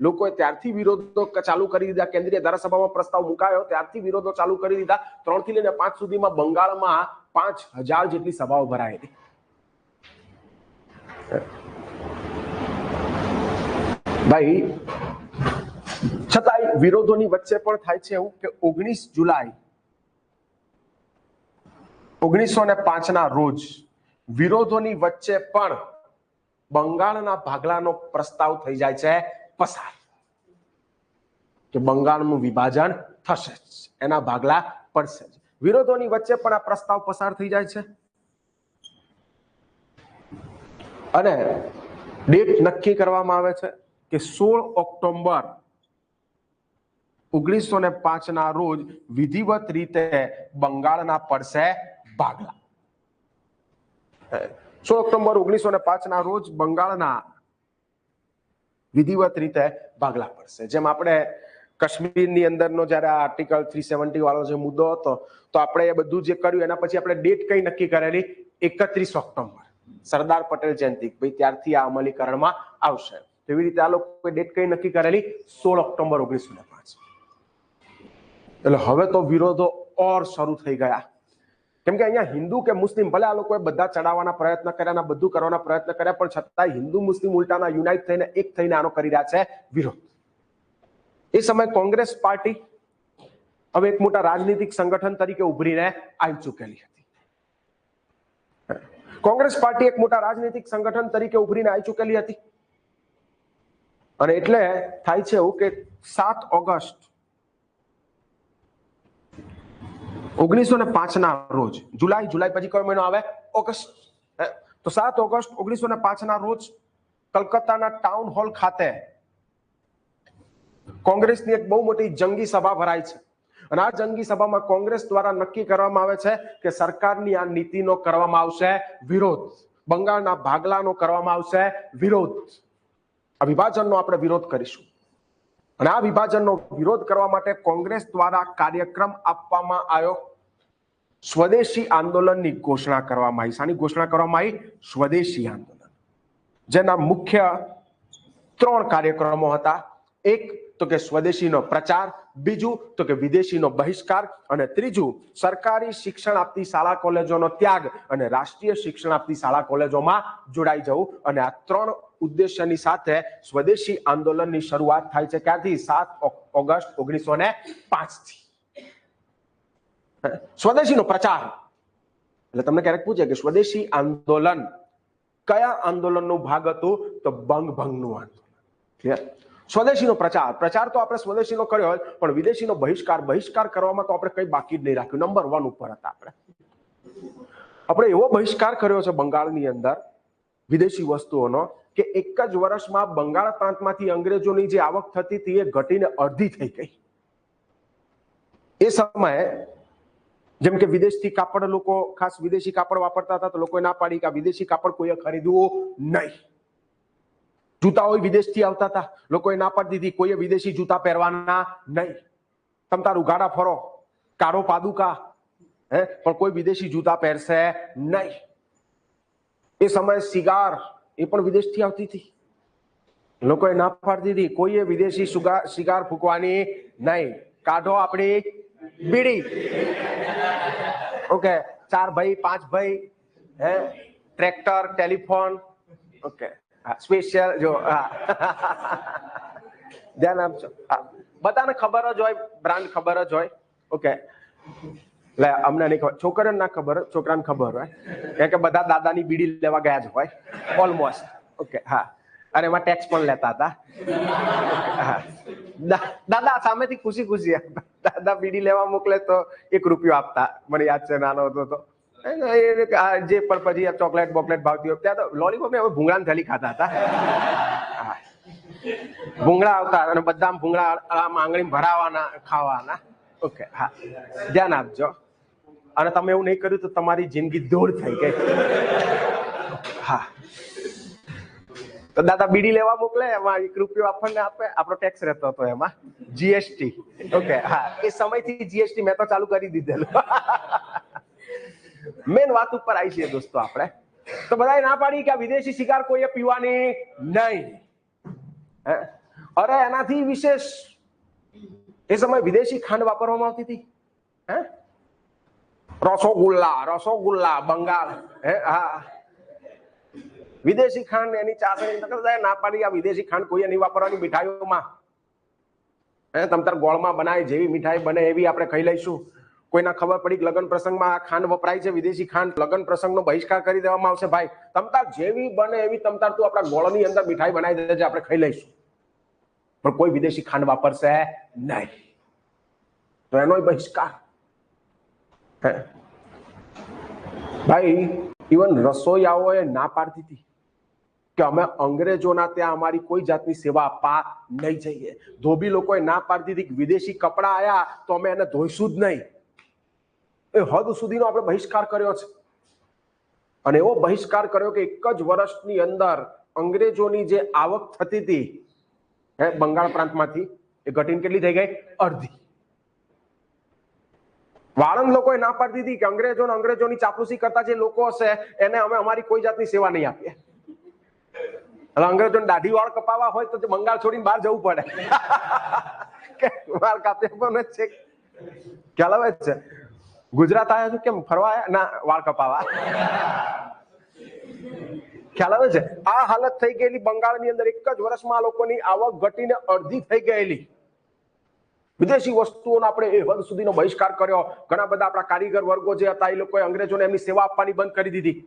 લોકોએ ત્યારથી વિરોધો ચાલુ કરી દીધા. કેન્દ્રીય ધારાસભામાં પ્રસ્તાવ મુકાયો ત્યારથી વિરોધો ચાલુ કરી દીધા. 3 થી લઈને 5 સુધીમાં બંગાળમાં 5000 જેટલી સભાઓ ભરાયેલી. ભાઈ છતાંય વિરોધોની વચ્ચે પણ થાય છે એવું કે 19 જુલાઈ 1905 ના રોજ વિરોધોની વચ્ચે પણ બંગાળના ભાગલાનો પ્રસ્તાવ થઈ જાય છે પસાર, કે બંગાળનું વિભાજન થશે જ, એના ભાગલા પડશે જ. વિરોધોની વચ્ચે પણ આ પ્રસ્તાવ પસાર થઈ જાય છે અને ડેટ નક્કી કરવામાં આવે છે કે 16 ઓક્ટોબર 1905 ના રોજ વિધિવત રીતે બંગાળના પડશે ભાગલા. 16 ઓક્ટોબર 1905 રોજ બંગાળના વિધિવત રીતે ભાગલા પડશે. જેમ આપણે કાશ્મીરની અંદરનો જ્યારે આ આર્ટિકલ 370 વાળો જે મુદ્દો હતો, તો આપણે એ બધું જે કર્યું એના પછી આપણે ડેટ કઈ નક્કી કરેલી 31 ઓક્ટોબર, સરદાર પટેલ જયંતિ, ભાઈ ત્યારથી આ અમલીકરણમાં આવશે. તેવી રીતે આ લોકોએ ડેટ કઈ નક્કી કરેલી 16 ઓક્ટોબર 1905. એટલે હવે તો વિરોધો ઓર શરૂ થઈ ગયા, કેમ કે અહીંયા હિન્દુ કે મુસ્લિમ ભલે આ લોકોએ બધા ચડાવવાના પ્રયત્ન કર્યા, બધું કરવાના પ્રયત્ન કર્યા, પણ છતાં હિન્દુ મુસ્લિમ ઉલટાના યુનાઇટ થઈને એક થઈને આનો કરી રહ્યા છે વિરોધ. એ સમયે કોંગ્રેસ પાર્ટી હવે એક મોટા રાજનીતિક સંગઠન તરીકે ઉભરીને આવી ચૂકેલી હતી. કોંગ્રેસ પાર્ટી એક મોટા રાજનીતિક સંગઠન તરીકે ઉભરીને આવી ચૂકેલી હતી અને એટલે થાય છે એવું કે 7 ઓગસ્ટ 1905 રોજ, જુલાઈ પછી કયો મહિનો આવે? ઓગસ્ટ. તો 7 ઓગસ્ટ 1905 રોજ કલકત્તાના ટાઉન હોલ ખાતે કોંગ્રેસની એક બહુ મોટી જંગી સભા ભરાય છે અને આ જંગી સભામાં કોંગ્રેસ દ્વારા નક્કી કરવામાં આવે છે કે સરકારની આ નીતિનો કરવામાં આવશે વિરોધ, બંગાળના ભાગલાનો કરવામાં આવશે વિરોધ, આ વિભાજનનો આપણે વિરોધ કરીશું. અને આ વિભાજનનો વિરોધ કરવા માટે કોંગ્રેસ દ્વારા કાર્યક્રમ આપવામાં આવ્યો. સ્વદેશી આંદોલનની ઘોષણા કરવામાં આવી. શાની ઘોષણા કરવામાં આવી? સ્વદેશી આંદોલન. જેના મુખ્ય 3 કાર્યક્રમો હતા. એક તો કે સ્વદેશીનો પ્રચાર, બીજું તો કે વિદેશીનો બહિષ્કાર અને ત્રીજું સરકારી શિક્ષણ આપતી શાળા કોલેજોનો ત્યાગ અને રાષ્ટ્રીય શિક્ષણ આપતી શાળા કોલેજોમાં જોડાઈ જવું. અને આ 3 ઉદ્દેશ્યની સાથે સ્વદેશી આંદોલનની શરૂઆત થાય છે. ક્યાંથી? 7 ઓગસ્ટ 1905 થી. સ્વદેશીનો પ્રચાર એટલે તમને ક્યારેક પૂછે કે સ્વદેશી આંદોલન કયા આંદોલનનો ભાગ હતું? તો બંગભંગનું આંદોલન. ક્લિયર? સ્વદેશીનો પ્રચાર તો આપણે સ્વદેશીનો કર્યો હોય, પણ વિદેશીનો બહિષ્કાર કરવામાં તો આપણે કઈ બાકી જ નહીં રાખ્યું. નંબર 1 ઉપર હતા આપણે એવો બહિષ્કાર કર્યો છે બંગાળની અંદર વિદેશી વસ્તુઓનો કે એક જ વર્ષમાં બંગાળ પ્રાંતમાંથી અંગ્રેજોની જે આવક થતી હતી એ ઘટીને અડધી થઈ ગઈ. એ સમયે જેમ કે વિદેશથી કાપડ, લોકો ખાસ વિદેશી કાપડ વાપરતા હતા, તો લોકોએ ના પાડી કે આ વિદેશી કાપડ કોઈએ ખરીદવું નહીં. જૂતા હોય વિદેશથી આવતા હતા, લોકોએ ના પાડી દીધી કોઈએ વિદેશી જૂતા પહેરવાના નહીં. તમ તાર ઉઘાડા ફરો, કાળો પાદુકા, પણ કોઈ વિદેશી જૂતા પહેરશે નહીં. એ સમયે સિગાર એ પણ વિદેશથી આવતી હતી, લોકોએ ના પાડી દીધી કોઈએ વિદેશી સિગાર ફૂંકવાની નહીં. કાઢો આપણી બીડી. ઓકે, 4 ભાઈ 5 ભાઈ, ટ્રેક્ટર, ટેલિફોન, ઓકે, સ્પેશિયલ, જો ધ્યાન આપજો. બધાને ખબર જ હોય, બ્રાન્ડ ખબર જ હોય. ઓકે, એટલે અમને નહીં ખબર, છોકરીઓને ના ખબર, છોકરાને ખબર હોય, કારણ કે બધા દાદાની બીડી લેવા ગયા જ હોય ઓલમોસ્ટ. ઓકે, હા, અને એમાં ટેક્સ પણ લેતા હતા. દાદા સામેથી ખુશી દાદા બીડી લેવા મોકલે તો 1 રૂપિયો આપતા. મને યાદ છે, નાનો હતો તો જે પણ પછી ચોકલેટ બોકલેટ ભાવતી હોય ત્યાં તો લોલીપોપ ને હવે ભૂંગળાની થેલી ખાતા હતા. ભૂંગળા આવતા અને બધા ભૂંગળા આંગળી ભરાવાના, ખાવાના. ઓકે, હા, ધ્યાન આપજો. અને તમે એવું નહીં કર્યું તો તમારી જિંદગી દોડ થઈ ગઈ. હા, તો દાદા બીડી લેવા મોકલે, એમાં 1 રૂપિયો આપણને આપે, આપણો ટેક્સ રહેતો હતો એમાં, જીએસટી. ઓકે, હા, એ સમયથી જીએસટી મેં તો ચાલુ કરી દીધેલું. મેન વાત ઉપર આવી છે દોસ્તો આપણે. તો બધાએ ના પાડી કે આ વિદેશી સિગાર કોઈએ પીવાની નહીં. અરે એનાથી વિશેષ એ સમય વિદેશી ખાંડ વાપરવામાં આવતી હતી. રસોગુલ્લા બંગાળ, હા, વિદેશી ખાંડ એની ચાસણી ના પાડી આ વિદેશી ખાંડ કોઈએ નહીં વાપરવાની મીઠાઈઓમાં. તમ તાર ગોળમાં બનાય જેવી મીઠાઈ બને એવી આપણે ખાઈ લઈશું. કોઈના ખબર પડી કે લગ્ન પ્રસંગમાં આ ખાંડ વપરાય છે, વિદેશી ખાંડ, લગ્ન પ્રસંગનો બહિષ્કાર કરી દેવામાં આવશે. ભાઈ તમતાર જેવી બને એવી તમતાર તું આપણા ગોળની અંદર મીઠાઈ બનાવી દેજે, આપણે ખાઈ લઈશું, પણ કોઈ વિદેશી ખાંડ વાપરશે નહીં. તો એનો બહિષ્કાર. ભાઈ ઇવન રસોઈયાઓએ ના પાડતી હતી કે અમે અંગ્રેજોના ત્યાં અમારી કોઈ જાતની સેવા આપવા નહીં જઈએ. ધોબી લોકોએ ના પાડતી હતી કે વિદેશી કપડા આયા તો અમે એને ધોઈશું જ નહીં. એ હદ સુધીનો આપણે બહિષ્કાર કર્યો છે. અને એવો બહિષ્કાર કર્યો કે એક જ વર્ષની અંદર અંગ્રેજોની જે આવક થતી હતી બંગાળ પ્રાંતમાંથી એ ઘટીને કેટલી થઈ ગઈ? અડધી. વાળંદ લોકોએ ના પાડી દીધી કે અંગ્રેજોની ચાપલુસી કરતા જે લોકો હશે એને અમે અમારી કોઈ જાતની સેવા નહીં આપીએ. હવે અંગ્રેજોને દાઢી વાળ કપાવવા હોય તો બંગાળ છોડીને બહાર જવું પડે કે વાળ કાપી આપવાનો છે. ખ્યાલ આવે છે? ગુજરાત આવ્યા છો કેમ ફરવા આવ્યા? ના, વાળ કપાવા. ખ્યાલ આવે છે? આ હાલત થઈ ગયેલી બંગાળની અંદર. એક જ વર્ષમાં લોકોની આવક ઘટીને અડધી થઈ ગયેલી. વિદેશી વસ્તુઓનો આપણે એ હદ સુધીનો બહિષ્કાર કર્યો. ઘણા બધા આપણા કારીગર વર્ગો જે હતા એ લોકોએ અંગ્રેજોને એમની સેવા આપવાની બંધ કરી દીધી.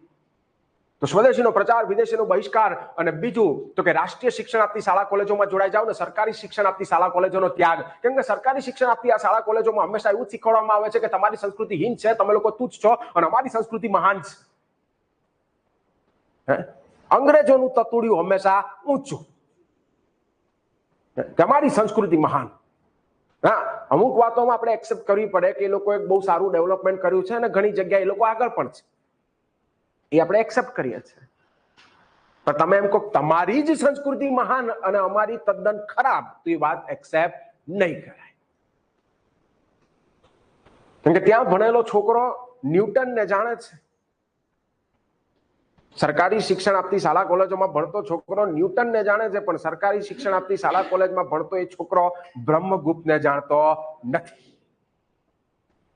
તો સ્વદેશીનો પ્રચાર, વિદેશીનો બહિષ્કાર, અને બીજું તો કે રાષ્ટ્રીય શિક્ષણ આપતી શાળા કોલેજોમાં જોડાઈ જાવ ને સરકારી શિક્ષણ આપતી શાળા કોલેજોનો ત્યાગ. કેમ કે સરકારી શિક્ષણ આપતી આ શાળા કોલેજોમાં હંમેશા એવું જ શીખવાડવામાં આવે છે કે તમારી સંસ્કૃતિ હીન છે, તમે લોકો તુચ્છ છો અને અમારી સંસ્કૃતિ મહાન છે. અંગ્રેજોનું તતુડિયું હંમેશા ઊંચું, તમારી સંસ્કૃતિ મહાન. હા, અમુક વાતોમાં આપણે એક્સેપ્ટ કરવી પડે કે એ લોકોએ બહુ સારું ડેવલપમેન્ટ કર્યું છે અને ઘણી જગ્યાએ એ લોકો આગળ પણ છે, એ આપણે એક્સેપ્ટ કરીએ છીએ. પણ તમે એમ કહો તમારી જ સંસ્કૃતિ મહાન અને અમારી તદ્દન ખરાબ, તો એ વાત એક્સેપ્ટ નહીં કરાય. કેમ કે ત્યાં ભણેલો છોકરો ન્યૂટનને જાણે છે. સરકારી શિક્ષણ આપતી શાળા કોલેજોમાં ભણતો છોકરો ન્યૂટનને જાણે છે, પણ સરકારી શિક્ષણ આપતી શાળા કોલેજમાં ભણતો એ છોકરો બ્રહ્મગુપ્તને જાણતો નથી.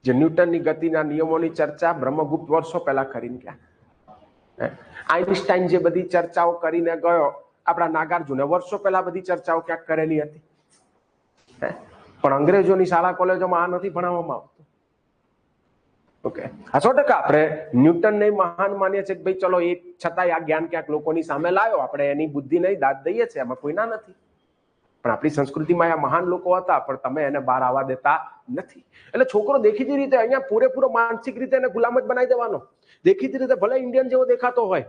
જે ન્યૂટનની ગતિના નિયમોની ચર્ચા બ્રહ્મગુપ્ત વર્ષો પહેલા કરીને ગયા. આઇન્સ્ટાઈન જે બધી ચર્ચાઓ કરીને ગયો, આપણા નાગાર્જુને વર્ષો પહેલા બધી ચર્ચાઓ ક્યાંક કરેલી હતી. પણ અંગ્રેજોની શાળા કોલેજોમાં આ નથી ભણાવવામાં આવતું. ઓકે, 100% આપણે ન્યૂટનને મહાન માનીએ છીએ કે ભાઈ ચલો એ છતાંય આ જ્ઞાન ક્યાંક લોકોની સામે લાવ્યો, આપણે એની બુદ્ધિ નહીં દાદ દઈએ છીએ, એમાં કોઈ ના નથી. પણ આપણી સંસ્કૃતિમાં આ મહાન લોકો હતા, પણ તમે એને બહાર આવવા દેતા નથી. એટલે છોકરો દેખીતી રીતે અહીંયા પૂરેપૂરો માનસિક રીતે એને ગુલામ જ બનાવી દેવાનો. દેખીતી રીતે ભલે ઇન્ડિયન જેવો દેખાતો હોય,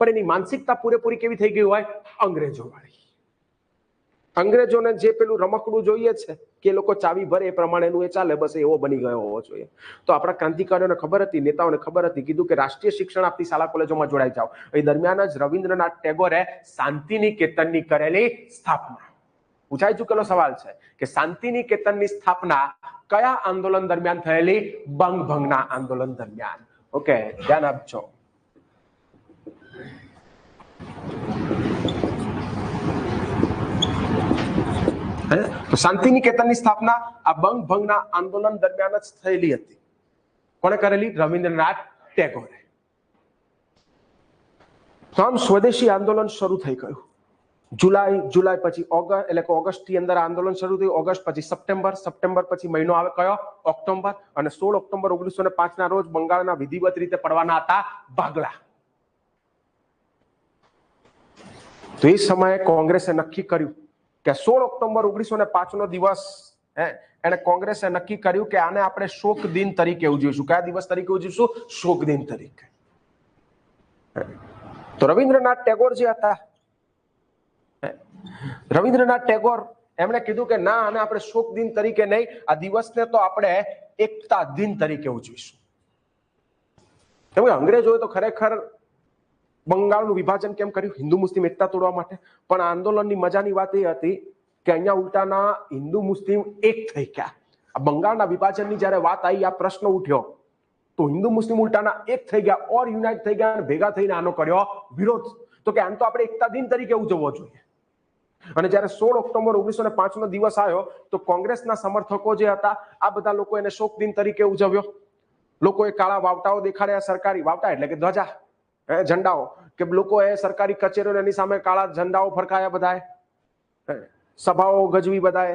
પણ એની માનસિકતા પૂરેપૂરી કેવી થઈ ગઈ હોય? અંગ્રેજો વાળી. અંગ્રેજોને જે પેલું રમકડું જોઈએ છે કે એ લોકો ચાવી ભરે એ પ્રમાણેનું એ ચાલે, બસ એવો બની ગયો હોવો જોઈએ. તો આપણા ક્રાંતિકારીઓને ખબર હતી, નેતાઓને ખબર હતી, કીધું કે રાષ્ટ્રીય શિક્ષણ આપતી શાળા કોલેજોમાં જોડાઈ જાઓ. એ દરમિયાન જ રવિન્દ્રનાથ ટેગોરે શાંતિનિકેતનની કરેલી સ્થાપના. પૂછાઈ ચૂકેલો સવાલ છે કે શાંતિનિકેતનની સ્થાપના કયા આંદોલન દરમિયાન થયેલી? બંગભંગના આંદોલન દરમિયાન. ઓકે, ધ્યાન આપજો. તો શાંતિનિકેતનની સ્થાપના આ બંગભંગના આંદોલન દરમિયાન જ થયેલી હતી. કોણે કરેલી? રવિન્દ્રનાથ ટેગોરે. તો આમ સ્વદેશી આંદોલન શરૂ થઈ ગયું. જુલાઈ પછી ઓગસ્ટ, એટલે કે ઓગસ્ટની અંદર આંદોલન શરૂ થયું. ઓગસ્ટ પછી સપ્ટેમ્બર પછી મહિનો આવે કયો? ઓક્ટોબર. અને 16 ઓક્ટોબર 1905 ના રોજ બંગાળના વિધિવત રીતે પડવાના હતા ભાગલા. તો એ સમયે કોંગ્રેસે નક્કી કર્યું કે 16 ઓક્ટોબર 1905 નો દિવસ એને કોંગ્રેસે નક્કી કર્યું કે આને આપણે શોક દિન તરીકે ઉજવીશું. કયા દિવસ તરીકે ઉજવીશું? શોક દિન તરીકે. તો રવિન્દ્રનાથ ટેગોર જે હતા, રવિન્દ્રનાથ ટેગોર એમણે કીધું કે ના, આને આપણે શોક દિન તરીકે નહીં, આ દિવસને તો આપણે એકતા દિન તરીકે ઉજવીશું. કેમ કે અંગ્રેજોએ તો ખરેખર બંગાળનું વિભાજન કેમ કર્યું? હિન્દુ મુસ્લિમ એકતા તોડવા માટે. પણ આ આંદોલનની મજાની વાત એ હતી કે અહીંયા ઉલટાના હિન્દુ મુસ્લિમ એક થઈ ગયા. આ બંગાળના વિભાજનની જ્યારે વાત આવી, આ પ્રશ્ન ઉઠ્યો, તો હિન્દુ મુસ્લિમ ઉલટાના એક થઈ ગયા, ઓર યુનાઇટ થઈ ગયા અને ભેગા થઈને આનો કર્યો વિરોધ. તો કે આમ તો આપણે એકતા દિન તરીકે ઉજવવો જોઈએ. અને જ્યારે 16 ઓક્ટોબર 1905 નો દિવસ આવ્યો, તો કોંગ્રેસના સમર્થકો જે હતા, આ બધા લોકો એને શોક દિન તરીકે ઉજવ્યો. લોકોએ કાળા વાવટાઓ દેખાડ્યા, સરકારી વાવટા એટલે કે ધ્વજા, ઝંડાઓ, કે લોકોએ સરકારી કચેરીઓ એની સામે કાળા ઝંડાઓ ફરકાયા, બધાએ સભાઓ ગજવી, બધાએ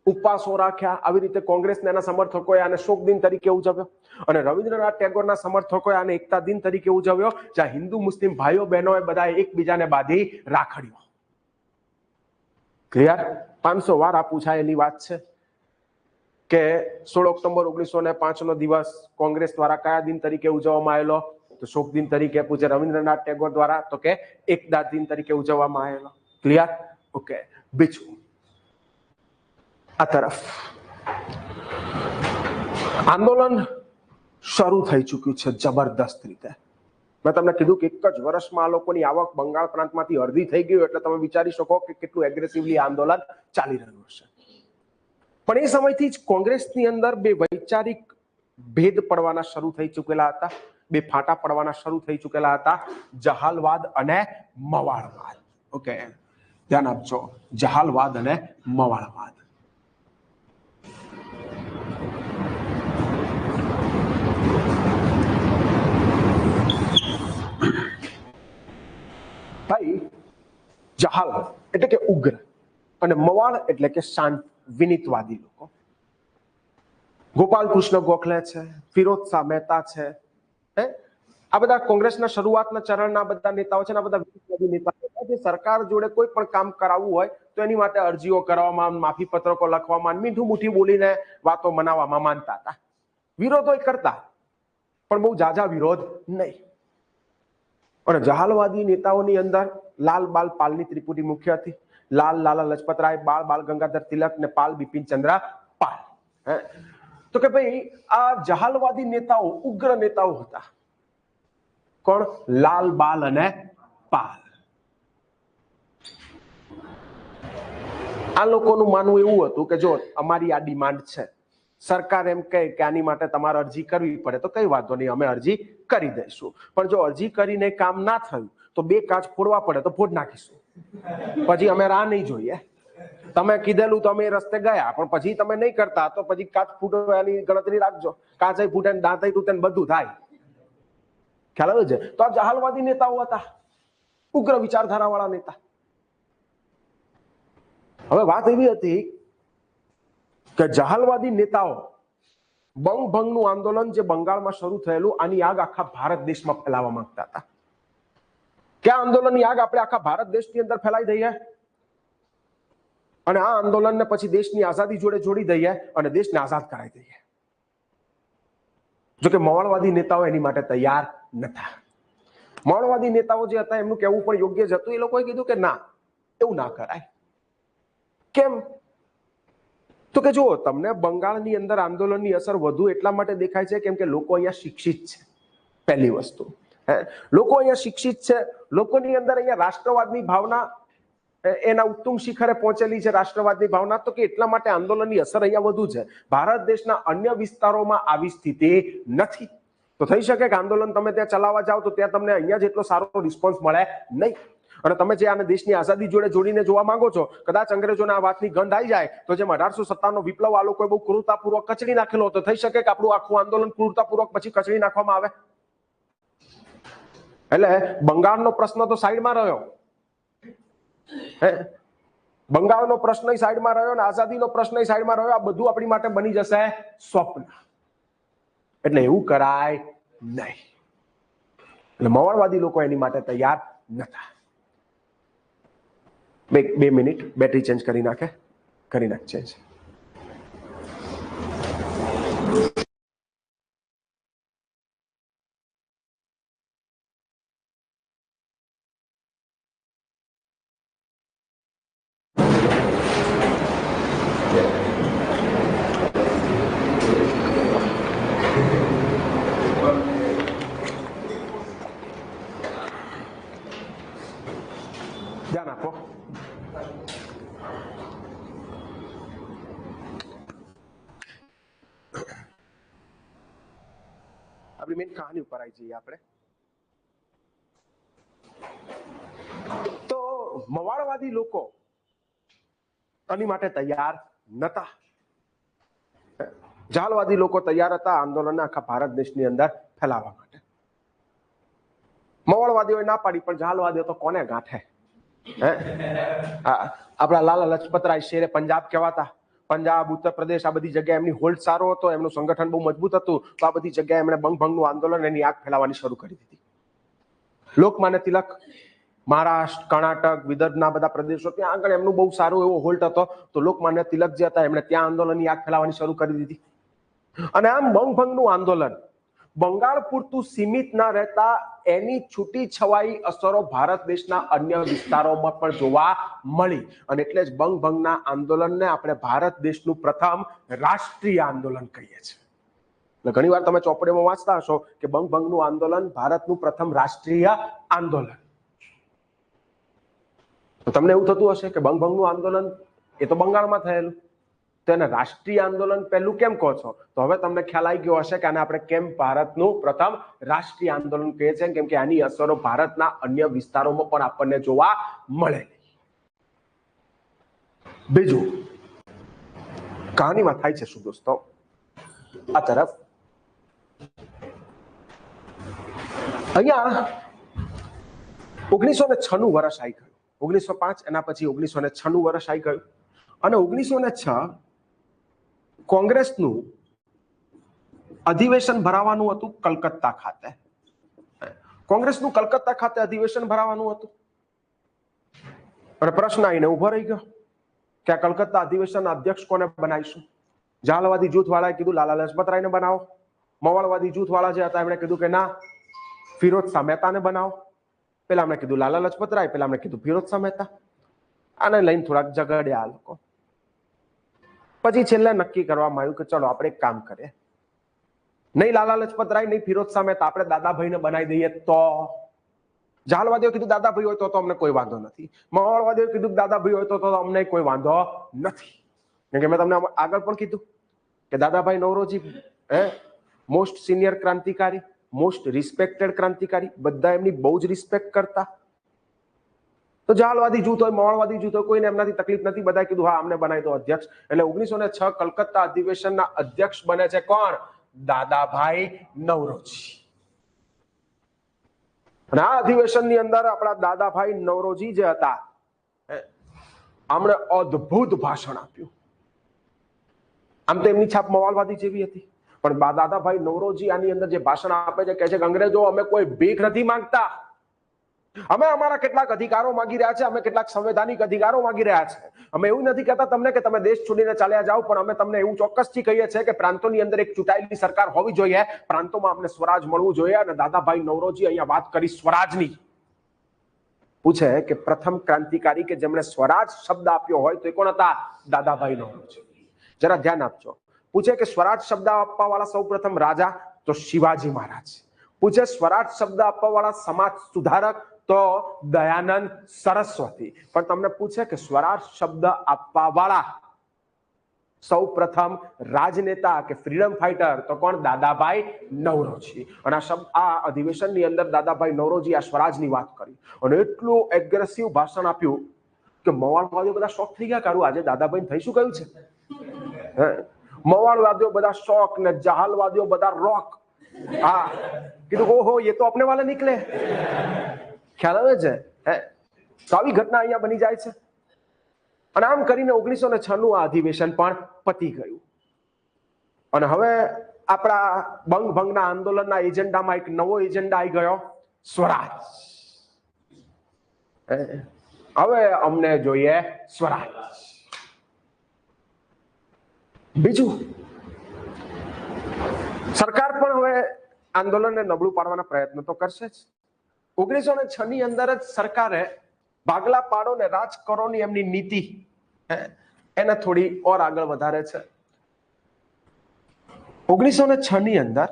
ઉપવાસો રાખ્યા. આવી રીતે કોંગ્રેસના એના સમર્થકોએ આને શોક દિન તરીકે ઉજવ્યો. અને રવિન્દ્રનાથ ટેગોરના સમર્થકોએ આને એકતા દિન તરીકે ઉજવ્યો, જ્યાં હિન્દુ મુસ્લિમ ભાઈઓ બહેનોએ બધાએ એકબીજાને બાંધી રાખડીઓ. ક્લિયર? 500 વાર આ પૂછાયેલી વાત છે કે 16 ઓક્ટોબર 1905 નો દિવસ કોંગ્રેસ દ્વારા કયા દિન તરીકે ઉજવવામાં આવેલો? તો શોક દિન તરીકે. પૂછે રવિન્દ્રનાથ ટેગોર દ્વારા, તો કે એકતા દિન તરીકે ઉજવવામાં આવેલો. ક્લિયર? ઓકે. બીજું, આ તરફ આંદોલન શરૂ થઈ ચૂક્યું છે જબરદસ્ત રીતે. મેં તમને કીધું કે 1 જ વર્ષમાં આ લોકોની આવક બંગાળ પ્રાંતમાંથી અડધી થઈ ગઈ, એટલે તમે વિચારી શકો કે કેટલું એગ્રેસિવલી આંદોલન ચાલી રહ્યું હશે. પણ એ સમયથી જ કોંગ્રેસની અંદર બે વૈચારિક ભેદ પડવાના શરૂ થઈ ચૂકેલા હતા, બે ફાટા પડવાના શરૂ થઈ ચૂકેલા હતા, જહાલવાદ અને મવાળવાદ. ઓકે, ધ્યાન આપજો, જહાલવાદ અને મવાળવાદ. ભાઈ, જહાલ એટલે કે ઉગ્ર અને મવાળ એટલે કે શાંત વિનીતવાદી લોકો. ગોપાલ કૃષ્ણ ગોખલે છે, ફિરોજ શાહ મહેતા છે, આ બધા કોંગ્રેસના શરૂઆતના ચરણના બધા નેતાઓ છે, આ બધા વિનીતવાદી નેતાઓ જે સરકાર જોડે કોઈ પણ કામ કરાવવું હોય તો એની માટે અરજીઓ કરવામાં, માફી પત્રકો લખવામાં, મીઠું મુઠ્ઠી બોલીને વાતો મનાવવામાં માનતા હતા. વિરોધો કરતા, પણ બહુ ઝાઝા વિરોધ નહીં. અને જહાલવાદી નેતાઓની અંદર લાલ બાલ પાલની ત્રિપુટી મુખ્ય હતી. લાલ લાલા લજપતરાય, બાળ બાલ ગંગાધર તિલક ને પાલ બિપિન ચંદ્ર પાલ. તો કે ભાઈ આ જહાલવાદી નેતાઓ ઉગ્ર નેતાઓ હતા. કોણ? લાલ બાલ અને પાલ. આ લોકોનું માનવું એવું હતું કે જો અમારી આ ડિમાન્ડ છે, સરકાર એમ કહે કે આની માટે તમારે અરજી કરવી પડે તો કઈ વાંધો નહીં, અમે અરજી કરી દઈશું. પણ જો અરજી કરીને કામ ના થયું તો 2 કાચ ફોડવા પડે તો ફોડ નાખીશું. પછી અમે રાહ નહીં જોઈએ. તમે કીધેલું તો અમે રસ્તે ગયા, પણ પછી તમે નહીં કરતા તો પછી કાચ ફૂટવાની ગણતરી રાખજો. કાચ ફૂટે, દાંત તૂટે, બધું થાય. ખ્યાલ આવે છે? તો આ જહાલવાદી નેતાઓ હતા, ઉગ્ર વિચારધારા વાળા નેતા. હવે વાત એવી હતી કે જહાલવાદી નેતાઓ બંગ ભંગનું આંદોલન જે બંગાળમાં શરૂ થયેલું, આની આગ આખા ભારત દેશમાં ફેલાવવા માંગતા હતા. કે આ આંદોલનની આગ આપણે આખા ભારત દેશની અંદર ફેલાઈ દઈએ અને આ આંદોલનને પછી દેશની આઝાદી જોડે જોડી દઈએ અને દેશને આઝાદ કરાવી દઈએ. જોકે મવાળવાદી નેતાઓ એની માટે તૈયાર નતા. મવાળવાદી નેતાઓ જે હતા એમનું કહેવું પણ યોગ્ય જ હતું. એ લોકોએ કીધું કે ના, એવું ના કરાય. કેમ? તો કે જુઓ, તમને બંગાળની અંદર આંદોલનની અસર વધુ એટલા માટે દેખાય છે કેમ કે લોકો અહીંયા શિક્ષિત છે. પહેલી વસ્તુ, લોકો અહીંયા શિક્ષિત છે, લોકોની અંદર અહીંયા રાષ્ટ્રવાદની ભાવના એના ઉત્તુંગ શિખરે પહોંચેલી છે, રાષ્ટ્રવાદની ભાવના. તો કે એટલા માટે આંદોલનની અસર અહીંયા વધુ છે. ભારત દેશના અન્ય વિસ્તારોમાં આવી સ્થિતિ નથી. તો થઈ શકે કે આંદોલન તમે ત્યાં ચલાવવા જાઓ તો ત્યાં તમને અહીંયા જેટલો સારો રિસ્પોન્સ મળે નહીં. અને તમે જે આને દેશની આઝાદી જોડે જોડીને જોવા માંગો છો, કદાચ અંગ્રેજોને આ વાતની ગંધ આવી જાય તો જેમ 1857 વિપ્લવ આ લોકોએ બહુ ક્રૂરતાપૂર્વક કચડી નાખેલો, તો થઈ શકે કે આપણું આખું આંદોલન ક્રૂરતાપૂર્વક પછી કચડી નાખવામાં આવે. એટલે બંગાળનો પ્રશ્ન તો સાઈડમાં રહ્યો, બંગાળનો પ્રશ્ન સાઈડમાં રહ્યો અને આઝાદીનો પ્રશ્ન સાઈડમાં રહ્યો. આ બધું આપણી માટે બની જશે સ્વપ્ન. એટલે એવું કરાય નહીં. એટલે મવાળવાદી લોકો એની માટે તૈયાર નતા. 2 મિનિટ, બેટરી ચેન્જ કરી નાખે, કરી નાખ ચેન્જ. ધ્યાન આપો. આપણી મેન કહાની ઉપર આવી જઈએ આપણે. તો મવાળવાદી લોકો આની માટે તૈયાર નતા. જહાલવાદી લોકો તૈયાર હતા આંદોલનને આખા ભારત દેશની અંદર ફેલાવવા માટે. મવાળવાદીઓએ ના પાડી, પણ જહાલવાદીઓ તો કોને ગાંઠે. આપણા લાલા લજપતરાય શેરે પંજાબ કહેવાતા. પંજાબ, ઉત્તર પ્રદેશ, આ બધી જગ્યાએ એમની હોલ્ડ સારો હતો, એમનું સંગઠન બહુ મજબૂત હતું. તો આ બધી જગ્યાએ એમણે બંગ ભંગનું આંદોલન, એની આગ ફેલાવવાની શરૂ કરી દીધી. લોકમાન્ય તિલક મહારાષ્ટ્ર, કર્ણાટક, વિદર્ભના બધા પ્રદેશો, ત્યાં આગળ એમનું બહુ સારો એવો હોલ્ડ હતો. તો લોકમાન્ય તિલક જે હતા એમણે ત્યાં આંદોલનની આગ ફેલાવવાની શરૂ કરી દીધી. અને આમ બંગ ભંગનું આંદોલન બંગાળ પૂરતું સીમિત ના રહેતા એની છૂટી છવાઈ અસરો ભારત દેશના અન્ય વિસ્તારોમાં પણ જોવા મળી. અને એટલે જ બંગ ભંગના આંદોલનને આપણે ભારત દેશનું પ્રથમ રાષ્ટ્રીય આંદોલન કહીએ છીએ. એટલે ઘણીવાર તમે ચોપડીમાં વાંચતા હશો કે બંગભંગનું આંદોલન ભારતનું પ્રથમ રાષ્ટ્રીય આંદોલન. તો તમને એવું થતું હશે કે બંગભંગનું આંદોલન એ તો બંગાળમાં થયેલું, તો એને રાષ્ટ્રીય આંદોલન પહેલું કેમ કહો છો? તો હવે તમને ખ્યાલ આવી ગયો હશે કે આને આપણે કેમ ભારતનું પ્રથમ રાષ્ટ્રીય આંદોલન કહીએ છીએ, કેમ કે આની અસરો ભારતના અન્ય વિસ્તારોમાં પણ આપણને જોવા મળે. બીજું કહાનીમાં થાય છે શું દોસ્તો, આ તરફ અહીંયા 1906 નું વર્ષ આવી ગયું. 1905 એના પછી 1906 નું વર્ષ આવી ગયું અને 1906 કોંગ્રેસનું અધિવેશન ભરાવાનું હતું કલકત્તા ખાતે. કોંગ્રેસનું કલકત્તા ખાતે અધિવેશન ભરાવાનું હતું અને પ્રશ્ન આવીને ઉભો રહી ગયો કે આ કલકત્તા અધિવેશનના અધ્યક્ષ કોને બનાવીશું? જાલવાદી જૂથ વાળાએ કીધું લાલા લજપતરાયને બનાવો. મવાળવાદી જૂથ વાળા જે હતા એમણે કીધું કે ના, ફિરોજ શાહ મહેતાને બનાવો. પેલા એમણે કીધું લાલા લજપતરાય, પેલા એમણે કીધું ફિરોજ શાહ મહેતા. આને લઈને થોડાક ઝઘડ્યા આ લોકો. પછી છેલ્લે નક્કી કરવામાં આવ્યું કે ચલો આપણે એક કામ કરીએ, નહીં લાલા લજપતરાય નહીં ફિરોજ શાહ મહેતા, આપણે દાદાભાઈને બનાવી દઈએ. તો જાલવાદીઓ કીધું દાદાભાઈ હોય તો અમને કોઈ વાંધો નથી. મવાળવાદીઓ કીધું દાદાભાઈ હોય તો અમને કોઈ વાંધો નથી. કેમ કે મેં તમને આગળ પણ કીધું કે દાદાભાઈ નવરોજી મોસ્ટ સિનિયર ક્રાંતિકારી, મોસ્ટ રિસ્પેક્ટેડ ક્રાંતિકારી, બધા એમની બહુ જ રિસ્પેક્ટ કરતા. તો જાલવાદી જૂથ હોય, મવાળવાદી જૂથ હોય, કોઈને એમનાથી તકલીફ નથી. બધા કીધું હા અમને બનાવી દો અધ્યક્ષ. એટલે 1906 કલકત્તા અધિવેશનના અધ્યક્ષ બને છે કોણ? દાદાભાઈ નવરોજી. અને આ અધિવેશનની અંદર આપણા દાદાભાઈ નવરોજી જે હતા આમણે અદ્ભુત ભાષણ આપ્યું. આમ તો એમની છાપ મવાળવાદી જેવી હતી, પણ દાદાભાઈ નવરોજી આની અંદર જે ભાષણ આપે છે કહે છે કે અંગ્રેજો અમે કોઈ ભીખ નથી માંગતા, અમે અમારા કેટલાક અધિકારો માંગી રહ્યા છે, અમે કેટલાક સંવૈધાનિક અધિકારો માંગી રહ્યા છે. અમે એવું નથી કહેતા તમને કે તમે દેશ છોડીને ચાલ્યા જાઓ, પણ અમે તમને એવું ચોક્કસથી કહીએ છીએ કે પ્રાંતોની અંદર એક ચૂંટાયેલી સરકાર હોવી જોઈએ, પ્રાંતોમાં અમને સ્વરાજ મળવું જોઈએ. અને દાદાભાઈ નવરોજી અહીંયા વાત કરી સ્વરાજની. પૂછે કે પ્રથમ ક્રાંતિકારી કે જેમણે સ્વરાજ શબ્દ આપ્યો હોય તો એ કોણ હતા? દાદાભાઈ નવરોજી. જરા ધ્યાન આપજો. પૂછે કે સ્વરાજ શબ્દ આપવા વાળા સૌ પ્રથમ રાજા, તો શિવાજી મહારાજ. પૂછે સ્વરાજ શબ્દ આપવા વાળા સમાજ સુધારક, તો દયાનંદ સરસ્વતી. પણ તમને પૂછે કે સ્વરાજ શબ્દ આપવા વાળા સૌ પ્રથમ રાજનેતા કે ફ્રીડમ ફાઈટર, તો કોણ? દાદાભાઈ નવરોજી. અને આ અધિવેશનની અંદર દાદાભાઈ નવરોજી આ સ્વરાજની વાત કરી અને એટલું એગ્રેસિવ ભાષણ આપ્યું કે મવાળવાદીઓ બધા શોક થઈ ગયા. કારું આજે દાદાભાઈ થઈ શું કહ્યું છે? મવાળવાદીઓ બધા શોક ને જહાલવાદીઓ બધા રોક. હા, કીધું ઓહો ये तो अपने वाले निकले. ખ્યાલ આવે છે? તો આવી ઘટના અહીંયા બની જાય છે. અને આમ કરીને 1906 નું આ અધિવેશન પણ પતી ગયું. અને હવે આપણા બંગભંગના આંદોલનના એજન્ડામાં એક નવો એજન્ડા આવી ગયો, સ્વરાજ. હવે અમને જોઈએ સ્વરાજ. બીજું, સરકાર પણ હવે આંદોલનને નબળું પાડવાના પ્રયત્ન તો કરશે જ. 1906 ની અંદર જ સરકારે ભાગલા પાડો ને રાજ કરોની એમની નીતિ એને થોડી ઓર આગળ વધારે છે. 1906 ની અંદર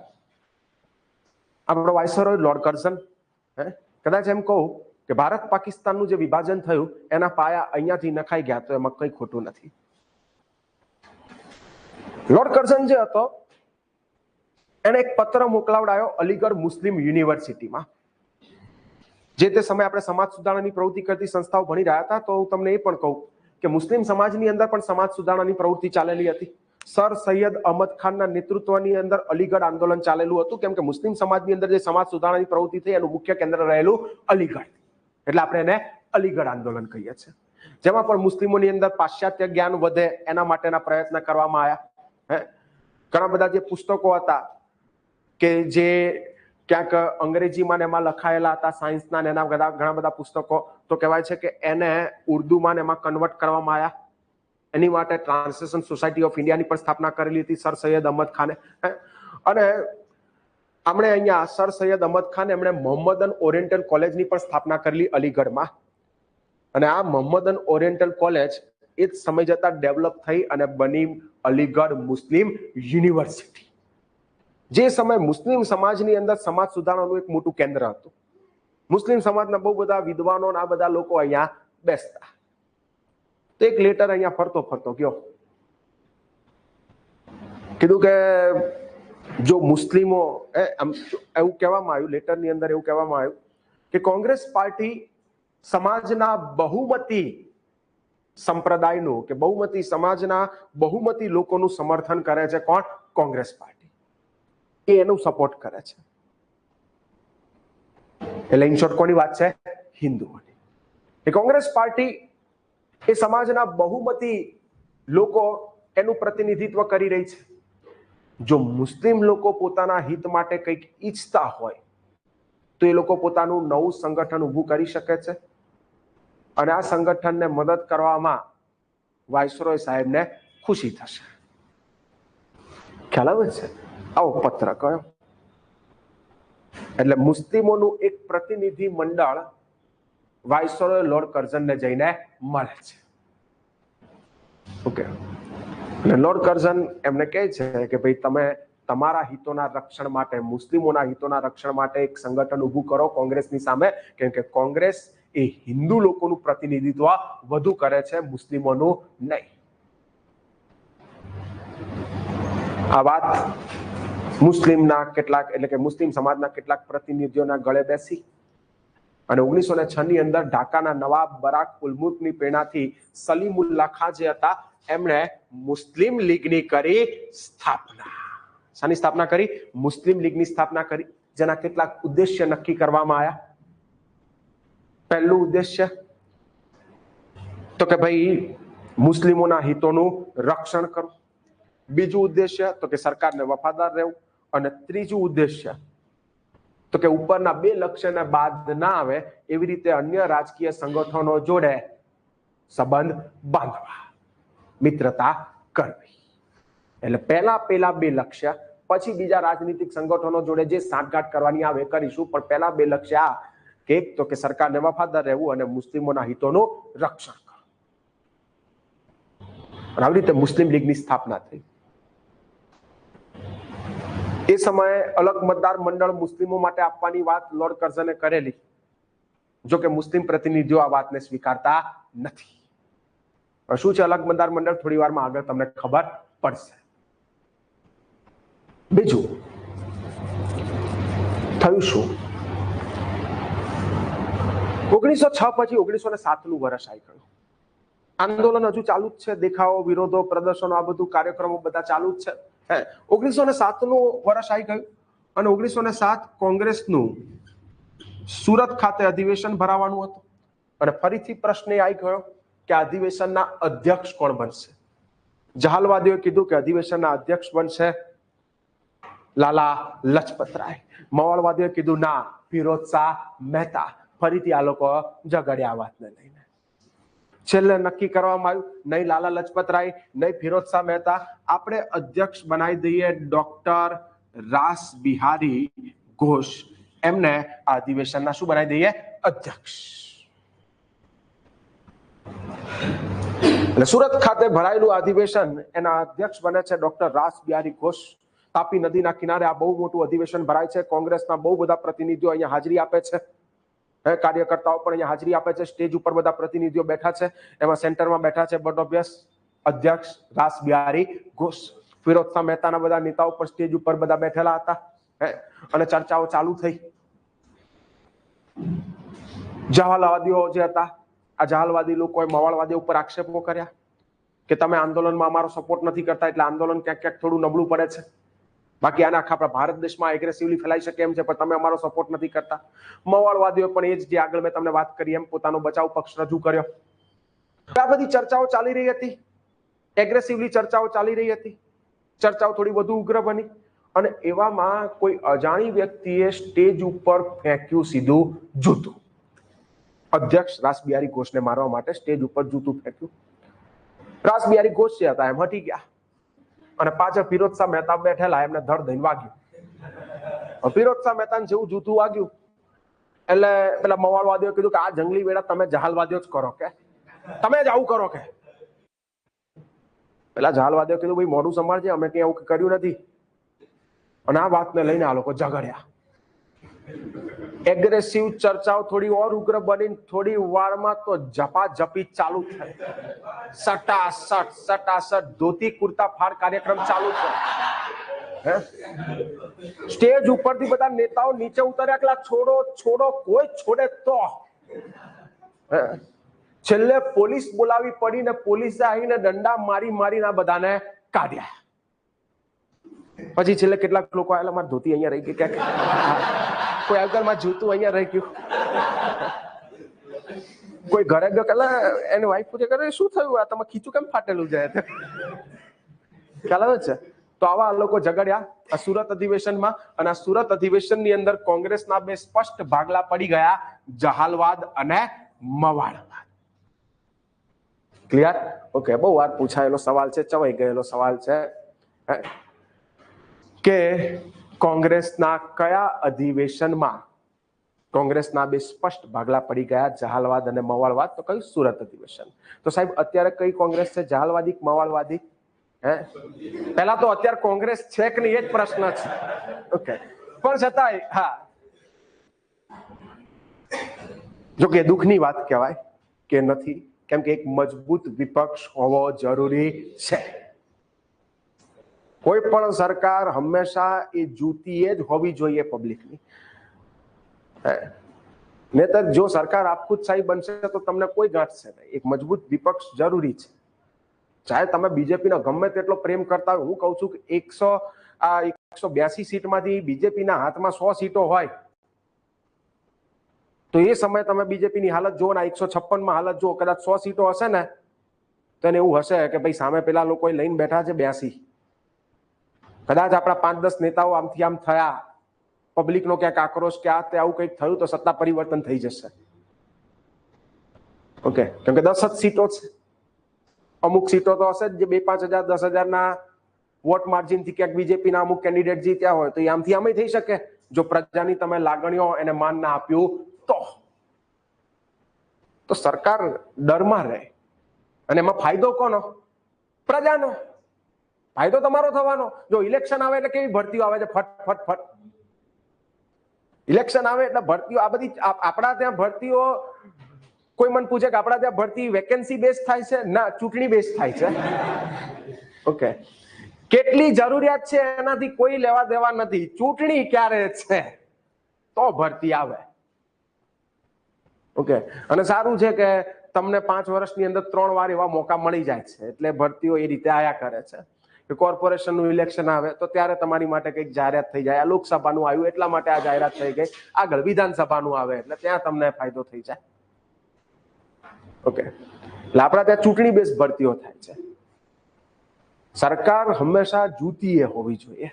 આપણો વાઇસરોય લોર્ડ કર્ઝન, કદાચ એમ કહું કે ભારત પાકિસ્તાનનું જે વિભાજન થયું એના પાયા અહીંયાથી નખાઈ ગયા, તો એમાં કઈ ખોટું નથી. લોર્ડ કર્ઝન જે હતો એને એક પત્ર મોકલાવડાયો અલીગઢ મુસ્લિમ યુનિવર્સિટીમાં. જે તે સમયે આપણે સમાજ સુધારણાની પ્રવૃત્તિ કરતી સંસ્થાઓ ભણી રહ્યા હતા. તો હું તમને એ પણ કહું કે મુસ્લિમ સમાજની અંદર પણ સમાજ સુધારણાની પ્રવૃત્તિ ચાલેલી હતી. સર સૈયદ અહમદ ખાનના નેતૃત્વની અંદર અલીગઢ આંદોલન ચાલેલું હતું, કેમ કે મુસ્લિમ સમાજની અંદર જે સમાજ સુધારણાની પ્રવૃત્તિ થઈ એનું મુખ્ય કેન્દ્ર રહેલું અલીગઢ, એટલે આપણે એને અલીગઢ આંદોલન કહીએ છીએ. જેમાં પણ મુસ્લિમોની અંદર પાશ્ચાત્ય જ્ઞાન વધે એના માટેના પ્રયત્ન કરવામાં આવ્યા. ઘણા બધા જે પુસ્તકો હતા કે જે ક્યાંક અંગ્રેજીમાં ને એમાં લખાયેલા હતા, સાયન્સના ને એના ઘણા બધા પુસ્તકો, તો કહેવાય છે કે એને ઉર્દુમાં ને એમાં કન્વર્ટ કરવામાં આવ્યા. એની માટે ટ્રાન્સલેશન સોસાયટી ઓફ ઇન્ડિયાની પણ સ્થાપના કરેલી હતી સર સૈયદ અહમદ ખાને. અને આપણે અહીંયા સર સૈયદ અહમદ ખાન એમણે મોહમ્મદન ઓરિએન્ટલ કોલેજની પણ સ્થાપના કરેલી અલીગઢમાં. અને આ મોહમ્મદન ઓરિએન્ટલ કોલેજ એ જ સમય જતા ડેવલપ થઈ અને બની અલીગઢ મુસ્લિમ યુનિવર્સિટી. જે સમય મુસ્લિમ સમાજની અંદર સમાજ સુધારણાનું એક મોટું કેન્દ્ર હતું. મુસ્લિમ સમાજના બહુ બધા વિદ્વાનો આ બધા લોકો અહીંયા બેસતા. તો એક લેટર અહીંયા ફરતો ગયો, કીધું કે જો મુસ્લિમો એવું કહેવામાં આવ્યું, લેટરની અંદર એવું કહેવામાં આવ્યું કે કોંગ્રેસ પાર્ટી સમાજના બહુમતી સંપ્રદાયનું કે બહુમતી સમાજના બહુમતી લોકોનું સમર્થન કરે છે. કોણ? કોંગ્રેસ પાર્ટી. એ એનું સપોર્ટ કરે છે. એટલે ઇન શોર્ટ કોની વાત છે? હિન્દુઓની. એ કોંગ્રેસ પાર્ટી એ સમાજના બહુમતી લોકો એનું પ્રતિનિધિત્વ કરી રહી છે. જો મુસ્લિમ લોકો પોતાના હિત માટે કંઈક ઈચ્છતા હોય તો એ લોકો પોતાનું નવું સંગઠન ઊભું કરી શકે છે અને આ સંગઠનને મદદ કરવામાં વાઇસરોય સાહેબને ખુશી થશે. ખ્યાલ આવે છે? આવો પત્ર કયો એટલે મુસ્લિમોનું એક પ્રતિનિધિ મંડળ વાઇસરોય લોર્ડ કર્ઝનને જઈને મળે છે. ઓકે, અને લોર્ડ કર્ઝન એમને કહે છે કે ભાઈ તમે તમારા હિતોના રક્ષણ માટે, મુસ્લિમોના હિતોના રક્ષણ માટે એક સંગઠન ઊભું કરો કોંગ્રેસની સામે, કેમ કે કોંગ્રેસ એ હિન્દુ લોકોનું પ્રતિનિધિત્વ વધુ કરે છે, મુસ્લિમોનું નહીં. આ વાત મુસ્લિમના કેટલાક એટલે કે મુસ્લિમ સમાજના કેટલાક પ્રતિનિધિઓના ગળે બેસી અને 1906 ની અંદર ઢાકાના નવાબ બરાક ઉલ-મુલ્કની પ્રેરણાથી સલીમુલ્લાહ ખાન જે હતા એમણે મુસ્લિમ લીગની કરી સ્થાપના. શાની સ્થાપના કરી? મુસ્લિમ લીગની સ્થાપના કરી, જેના કેટલાક ઉદ્દેશ્ય નક્કી કરવામાં આવ્યા. પહેલું ઉદ્દેશ્ય તો કે ભાઈ મુસ્લિમોના હિતોનું રક્ષણ કરવું. બીજું ઉદ્દેશ્ય તો કે સરકારને વફાદાર રહેવું. અને ત્રીજું ઉદ્દેશ્ય તો કે ઉપરના બે લક્ષ્યને બાદ ના આવે એવી રીતે અન્ય રાજકીય સંગઠનો જોડે સંબંધ બાંધવા, મિત્રતા કરવી. એટલે પેલા બે લક્ષ્ય, પછી બીજા રાજનીતિક સંગઠનો જોડે જે સાંઠગાંઠ કરવાની આવે કરીશું, પણ પહેલા બે લક્ષ્ય આ કે એક તો કે સરકારને વફાદાર રહેવું અને મુસ્લિમોના હિતોનું રક્ષણ કરવું. આવી રીતે મુસ્લિમ લીગની સ્થાપના થઈ. એ સમયે અલગ મતદાર મંડળ મુસ્લિમો માટે આપવાની વાત લોર્ડ કર્ઝને કરેલી, જો કે મુસ્લિમ પ્રતિનિધિઓ આ વાતને સ્વીકારતા નથી. શું છે અલગ મતદાર મંડળ? થોડી વારમાં આગળ તમને ખબર પડશે. બીજું થયું શું? 1906 પછી 1907 નું વર્ષ આવી ગયું. આંદોલન હજુ ચાલુ જ છે, દેખાવો, વિરોધો, પ્રદર્શનો, આ બધું કાર્યક્રમો બધા ચાલુ જ છે. 1907 નું વર્ષ આવી ગયું અને 1907 કોંગ્રેસનું સુરત ખાતે અધિવેશન ભરાવાનું હતું. અને ફરીથી પ્રશ્ન એ આવી ગયો કે અધિવેશનના અધ્યક્ષ કોણ બનશે? જહાલવાદીઓએ કીધું કે અધિવેશનના અધ્યક્ષ બનશે લાલા લજપતરાય. મવાળવાદીઓએ કીધું ના, ફિરોઝ શાહ મહેતા. ફરીથી આ લોકો ઝઘડ્યા આ વાતને લઈને. છેલ્લે નક્કી કરવામાં આવ્યું નહીં લાલા લજપતરાય, નહીં ફિરોઝ શાહ મહેતા, આપણે અધ્યક્ષ બનાવી દઈએ ડોક્ટર રાસ બિહારી ઘોષ. એમને આ અધિવેશનના શું બનાવી દઈએ? અધ્યક્ષ. એટલે સુરત ખાતે ભરાયેલું અધિવેશન એના અધ્યક્ષ બને છે ડોક્ટર રાસ બિહારી ઘોષ. તાપી નદીના કિનારે આ બહુ મોટું અધિવેશન ભરાય છે. કોંગ્રેસના બહુ બધા પ્રતિનિધિઓ અહીંયા હાજરી આપે છે, કાર્યકર્તાઓ પણ અહીંયા હાજરી આપે છે. સ્ટેજ ઉપર બધા પ્રતિનિધિઓ બેઠા છે. એમાં સેન્ટરમાં બેઠા છે બટ ઓબ્વિયસ અધ્યક્ષ રાસ બિહારી ઘોષ. ફિરોઝ શાહ મહેતાના બધા નેતાઓ પણ સ્ટેજ ઉપર બધા બેઠેલા હતા અને ચર્ચાઓ ચાલુ થઈ. જહાલવાદીઓ જે હતા, આ જહાલવાદી લોકોએ મવાળવાદીઓ ઉપર આક્ષેપો કર્યા કે તમે આંદોલનમાં અમારો સપોર્ટ નથી કરતા એટલે આંદોલન ક્યાંક ક્યાંક થોડું નબળું પડે છે. બાકી આના આપણા ભારત દેશમાં એગ્રેસિવલી ફેલાઈ શકે એમ છે, પણ તમે અમારો સપોર્ટ નથી કરતા. મવાળવાદીઓ પણ એ જ જે આગળ મેં તમને વાત કરી એમ પોતાનો બચાવ પક્ષ રજૂ કર્યો. આ બધી ચર્ચાઓ ચાલી રહી હતી, એગ્રેસિવલી ચર્ચાઓ ચાલી રહી હતી. ચર્ચાઓ થોડી વધુ ઉગ્ર બની અને એવામાં કોઈ અજાણી વ્યક્તિએ સ્ટેજ ઉપર ફેંક્યું સીધું જૂતું. અધ્યક્ષ રાસ બિહારી ઘોષને મારવા માટે સ્ટેજ ઉપર જૂતું ફેંક્યું. રાસ બિહારી ઘોષ જે હતા એમ હટી ગયા અને પાછળ ફિરોઝ શાહ મહેતા બેઠેલા, એમને ધડ દઈને વાગ્યું. ફિરોઝ શાહ મહેતાને જેવું જૂતું વાગ્યું એટલે પેલા મવાળવાદીઓ કીધું કે આ જંગલી વેડા તમે જહાલવાદીઓ જ કરો, કે તમે જ આવું કરો. કે પેલા જહાલવાદીઓ કીધું ભાઈ મોઢું સંભાળજે, અમે કઈ આવું કર્યું નથી. અને આ વાતને લઈને આ લોકો ઝઘડ્યા. એગ્રેસિવ ચર્ચાઓ થોડી ઓર ઉગ્ર બની થોડી વારમાં તો ઝપાઝપી ચાલુ થઈ. સટાસટ ધોતી કુર્તા ફાડ કાર્યક્રમ ચાલુ છે. સ્ટેજ ઉપરથી બધા નેતાઓ નીચે ઉતર્યા કે છોડો છોડો, કોઈ છોડે તો છેલ્લે પોલીસ બોલાવી પડી ને પોલીસે આવીને દંડા મારીને બધાને કાઢ્યા. પછી છેલ્લે કેટલાક લોકો આવેલા, મારી ધોતી અહીંયા રહી ગઈ, ક્યાંક કોઈ આગળ માં જૂતું અહીંયા રહી ગયું, કોઈ ઘરે ગયો કે એની વાઈફ પૂછે કરે શું થયું, આ તમે ખીચું કેમ ફાટેલું જાય, ખ્યાલ આવે છે. તો આવા લોકો ઝઘડ્યા આ સુરત અધિવેશનમાં. અને આ સુરત અધિવેશનની અંદર કોંગ્રેસના બે સ્પષ્ટ ભાગલા પડી ગયા, જહાલવાદ અને મવાળવાદ. ક્લિયર? ઓકે, બહુ વાર પૂછાયેલો સવાલ છે, ચવાઈ ગયેલો સવાલ છે કે કોંગ્રેસના કયા અધિવેશનમાં કોંગ્રેસના બે સ્પષ્ટ ભાગલા પડી ગયા, જહાલવાદ અને મવાળવાદ? તો કયું? સુરત અધિવેશન. તો સાહેબ અત્યારે કઈ કોંગ્રેસ છે, જહાલવાદી મવાળવાદી? પહેલા તો અત્યારે કોંગ્રેસ છે કે નહીં એ જ પ્રશ્ન છે. ઓકે, પણ છતાંય હા, જો કે દુઃખની વાત કહેવાય કે નથી, કેમ કે એક મજબૂત વિપક્ષ હોવો જરૂરી છે. કોઈ પણ સરકાર હંમેશા એ જૂતી જ હોવી જોઈએ પબ્લિકની. નહીતર જો સરકાર આપખુદશાહી બનશે તો તમને કોઈ ગાંઠશે નહીં. એક મજબૂત વિપક્ષ જરૂરી છે. ચાહે તમે બીજેપીનો ગમે તેટલો પ્રેમ કરતા હોય, હું કહું છું કે 182 સીટમાંથી બીજેપીના હાથમાં 100 સીટો હોય તો એ સમયે તમે બીજેપીની હાલત જુઓ ને 156માં હાલત જુઓ, કદાચ 100 સીટો હશે ને તો એને એવું હશે કે ભાઈ સામે પેલા લોકો લઈને બેઠા છે 82, કદાચ આપણા 5-10 નેતાઓ આમથી આમ થયા, પબ્લિકનો ક્યાંક આક્રોશ કે આ તે આવું કંઈક થયું તો સત્તા પરિવર્તન થઈ જશે. ઓકે, કેમ કે 10 જ સીટો છે. અમુક સીટો તો હશે જ જે 2-5 હજાર 10 હજારના વોટ માર્જિનથી ક્યાંક બીજેપીના અમુક કેન્ડિડેટ જીત્યા હોય તો એ આમથી આમ થઈ શકે જો પ્રજાની તમે લાગણીઓ એને માન ના આપ્યું તો સરકાર ડરમાં રહે. અને એમાં ફાયદો કોનો? પ્રજાનો. ફાયદો તમારો થવાનો. જો ઇલેક્શન આવે એટલે કેવી ભરતીઓ આવે છે, ફટ ફટ ફટ. ઇલેક્શન આવે એટલે ભરતીઓ, આ બધી આપણા ત્યાં ભરતીઓ, કોઈ મને પૂછે કે આપણા ત્યાં ભરતી વેકેન્સી બેઝ થાય છે? ના, ચૂંટણી બેઝ થાય છે. ઓકે, કેટલી જરૂરિયાત છે એનાથી કોઈ લેવા દેવા નથી. ચૂંટણી ક્યારે છે તો ભરતી આવે. ઓકે, અને સારું છે કે તમને 5 વર્ષની અંદર 3 વાર એવા મોકા મળી જાય છે, એટલે ભરતીઓ એ રીતે આયા કરે છે કે કોર્પોરેશનનું ઇલેક્શન આવે તો ત્યારે તમારી માટે કંઈક જાહેરાત થઈ જાય. આ લોકસભાનું આવ્યું એટલા માટે આ જાહેરાત થઈ ગઈ, આગળ વિધાનસભાનું આવે એટલે ત્યાં તમને ફાયદો થઈ જાય. ઓકે, એટલે આપણા ત્યાં ચૂંટણી બેઝ ભરતીઓ થાય છે. સરકાર હંમેશા જૂતીએ હોવી જોઈએ.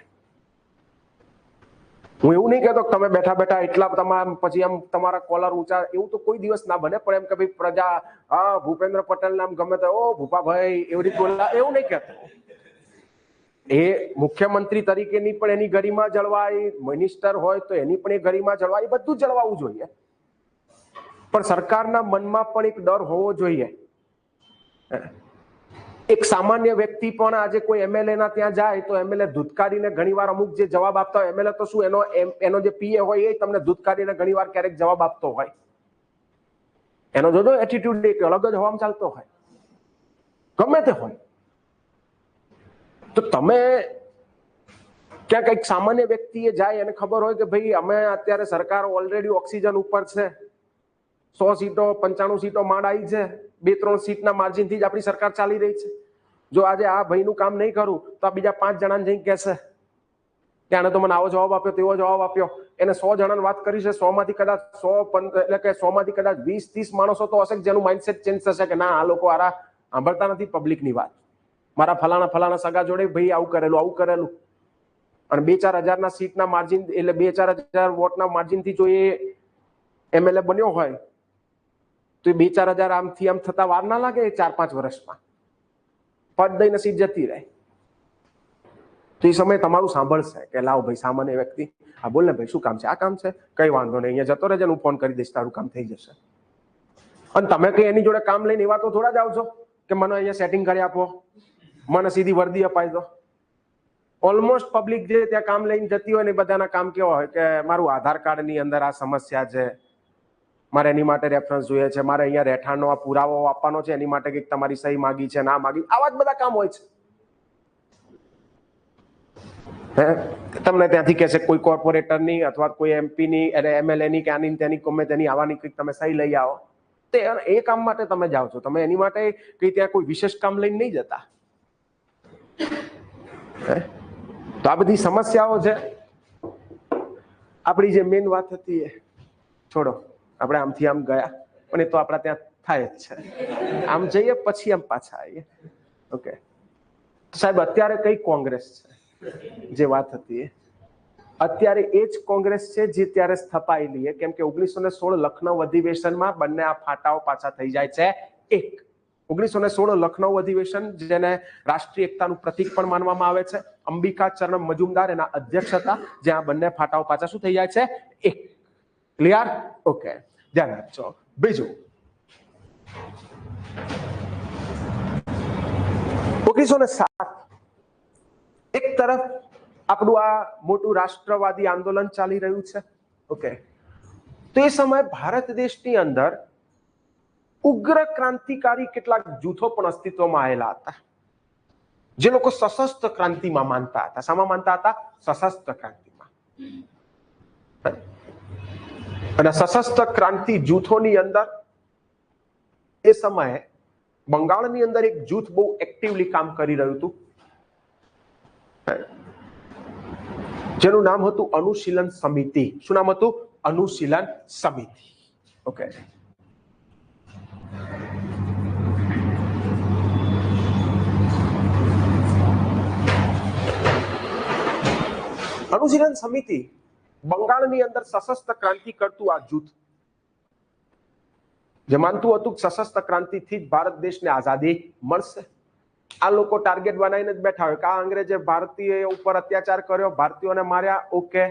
હું એવું નહીં કહેતો કે તમે બેઠા બેઠા એટલા તમારા પછી આમ તમારા કોલર ઊંચા, એવું તો કોઈ દિવસ ના બને. પણ એમ કે ભાઈ પ્રજા ભૂપેન્દ્ર પટેલ નામ ગમે તો ઓ ભૂપાભાઈ એવી રીતે બોલા, એવું નહીં કહેતો. એ મુખ્યમંત્રી તરીકેની પણ એની ગરિમા જળવાય, મિનિસ્ટર હોય તો એની પણ એ ગરિમા જળવાય, એ બધું જળવાવું જોઈએ. પણ સરકારના મનમાં પણ એક ડર હોવો જોઈએ. એક સામાન્ય વ્યક્તિ પણ આજે કોઈ એમએલએ ના ત્યાં જાય તો એમએલએ ધૂતકારીને ઘણીવાર અમુક જે જવાબ આપતા હોય, એમએલએ તો શું એનો જે પીએ હોય એ તમને ધૂતકારીને ઘણીવાર ક્યારેક જવાબ આપતો હોય. એનો જોજો એટીટ્યુડ એક અલગ જ હવામાં ચાલતો હોય, ગમે તે હોય. તો તમે ક્યાંક એક સામાન્ય વ્યક્તિએ જાય એને ખબર હોય કે ભાઈ અમે અત્યારે સરકાર ઓલરેડી ઓક્સિજન ઉપર છે, 100 સીટો 95 સીટો માંડ આવી છે, 2-3 સીટના માર્જિનથી જ આપણી સરકાર ચાલી રહી છે. જો આજે આ ભાઈનું કામ નહીં કરું તો આ બીજા 5 જણાને જઈને કહેશે કે આને તો મને આવો જવાબ આપ્યો, તેવો જવાબ આપ્યો. એને 100 જણાને વાત કરી છે, 100 માંથી કદાચ 100 માંથી કદાચ 20-30 માણસો તો હશે જેનું માઇન્ડસેટ ચેન્જ થશે કે ના, આ લોકો આરા સાંભળતા નથી પબ્લિકની વાત. મારા ફલાણા સગા જોડે ભાઈ આવું કરેલું. અને 2-4 હજારના સીટના માર્જિન એટલે 2-4 હજાર વોટના માર્જિનથી જો એ એમએલએ બન્યો હોય તો એ 2-4 હજાર આમથી આમ થતા વાર ના લાગે. 4-5 વર્ષમાં પદ દઈને સીટ જતી રહે. તો એ સમયે તમારું સાંભળશે કે લાવ ભાઈ સામાન્ય વ્યક્તિ, હા બોલ ને ભાઈ શું કામ છે? આ કામ છે, કઈ વાંધો નહીં, અહીંયા જતો રહેજે, હું ફોન કરી દઈશ, તારું કામ થઈ જશે. અને તમે કઈ એની જોડે કામ લઈને એવા તો થોડા જ આવશો કે મને અહીંયા સેટિંગ કરી આપો, મને સીધી વર્દી અપાઈ દો. ઓલમોસ્ટ પબ્લિક જે ત્યાં કામ લઈને જતી હોય ને બધાના કામ કેવા હોય કે મારું આધાર કાર્ડ ની અંદર આ સમસ્યા છે, મારે એની માટે રેફરન્સ જોઈએ છે, મારે અહીંયા રહેઠાણનો આ પુરાવો આપવાનો છે, એની માટે કંઈક તમારી સહી માગી છે, ના માગી, આવા જ બધા કામ હોય છે. તમને ત્યાંથી કહેશે કોઈ કોર્પોરેટરની અથવા કોઈ એમપીની એમએલએની કે આની તેની ગમે તેની આવવાની કંઈક તમે સહી લઈ આવો, તે એ કામ માટે તમે જાઓ છો. તમે એની માટે કઈ ત્યાં કોઈ વિશેષ કામ લઈને નહીં જતા. તો આ બધી સમસ્યાઓ છે. આપણી જે મેઇન વાત હતી એ છોડો, આપણે આમથી આમ ગયા પણ એ તો આપણા ત્યાં થાય જ છે. આમ જઈએ પછી આમ પાછા આવીએ. ઓકે સાહેબ, અત્યારે કઈ કોંગ્રેસ છે? જે વાત હતી અત્યારે એ જ કોંગ્રેસ છે જે ત્યારે સ્થપાયેલી, કેમ કે 1916 લખનઉ અધિવેશનમાં બંને આ ફાટાઓ પાછા થઈ જાય છે એક. 1916 લખનઉ અધિવેશન, જેને રાષ્ટ્રીય એકતાનું પ્રતીક પણ માનવામાં આવે છે. અંબિકા ચરણ મજુમદાર એના અધ્યક્ષ હતા, જ્યાં બંને ફાટાઓ પાછા શું થઈ જાય છે? એક. ક્લિયર? ઓકે, ધ્યાન રાખજો. બીજું, 1907 એક તરફ આપણું આ મોટું રાષ્ટ્રવાદી આંદોલન ચાલી રહ્યું છે. ઓકે, તો એ સમયે ભારત દેશની અંદર ઉગ્ર ક્રાંતિકારી કેટલાક જૂથો પણ અસ્તિત્વમાં આવેલા હતા, જે લોકો સશસ્ત્ર ક્રાંતિમાં માનતા હતા. શામાં માનતા હતા? સશસ્ત્ર ક્રાંતિમાં. અને સશસ્ત્ર ક્રાંતિ જૂથોની અંદર એ સમયે બંગાળની અંદર એક જૂથ બહુ એક્ટિવલી કામ કરી રહ્યું હતું, જેનું નામ હતું અનુશીલન સમિતિ. શું નામ હતું? અનુશીલન સમિતિ. ઓકે, અનુશીલન સમિતિ બંગાળની અંદર સશસ્ત્ર ક્રાંતિ કરતું આ જૂથ, જે માનતું હતું કે સશસ્ત્ર ક્રાંતિથી જ ભારત દેશને આઝાદી મળશે. આ લોકો ટાર્ગેટ બનાવીને જ બેઠા હોય કે આ અંગ્રેજે ભારતીય ઉપર અત્યાચાર કર્યો, ભારતીયોને માર્યા. ઓકે,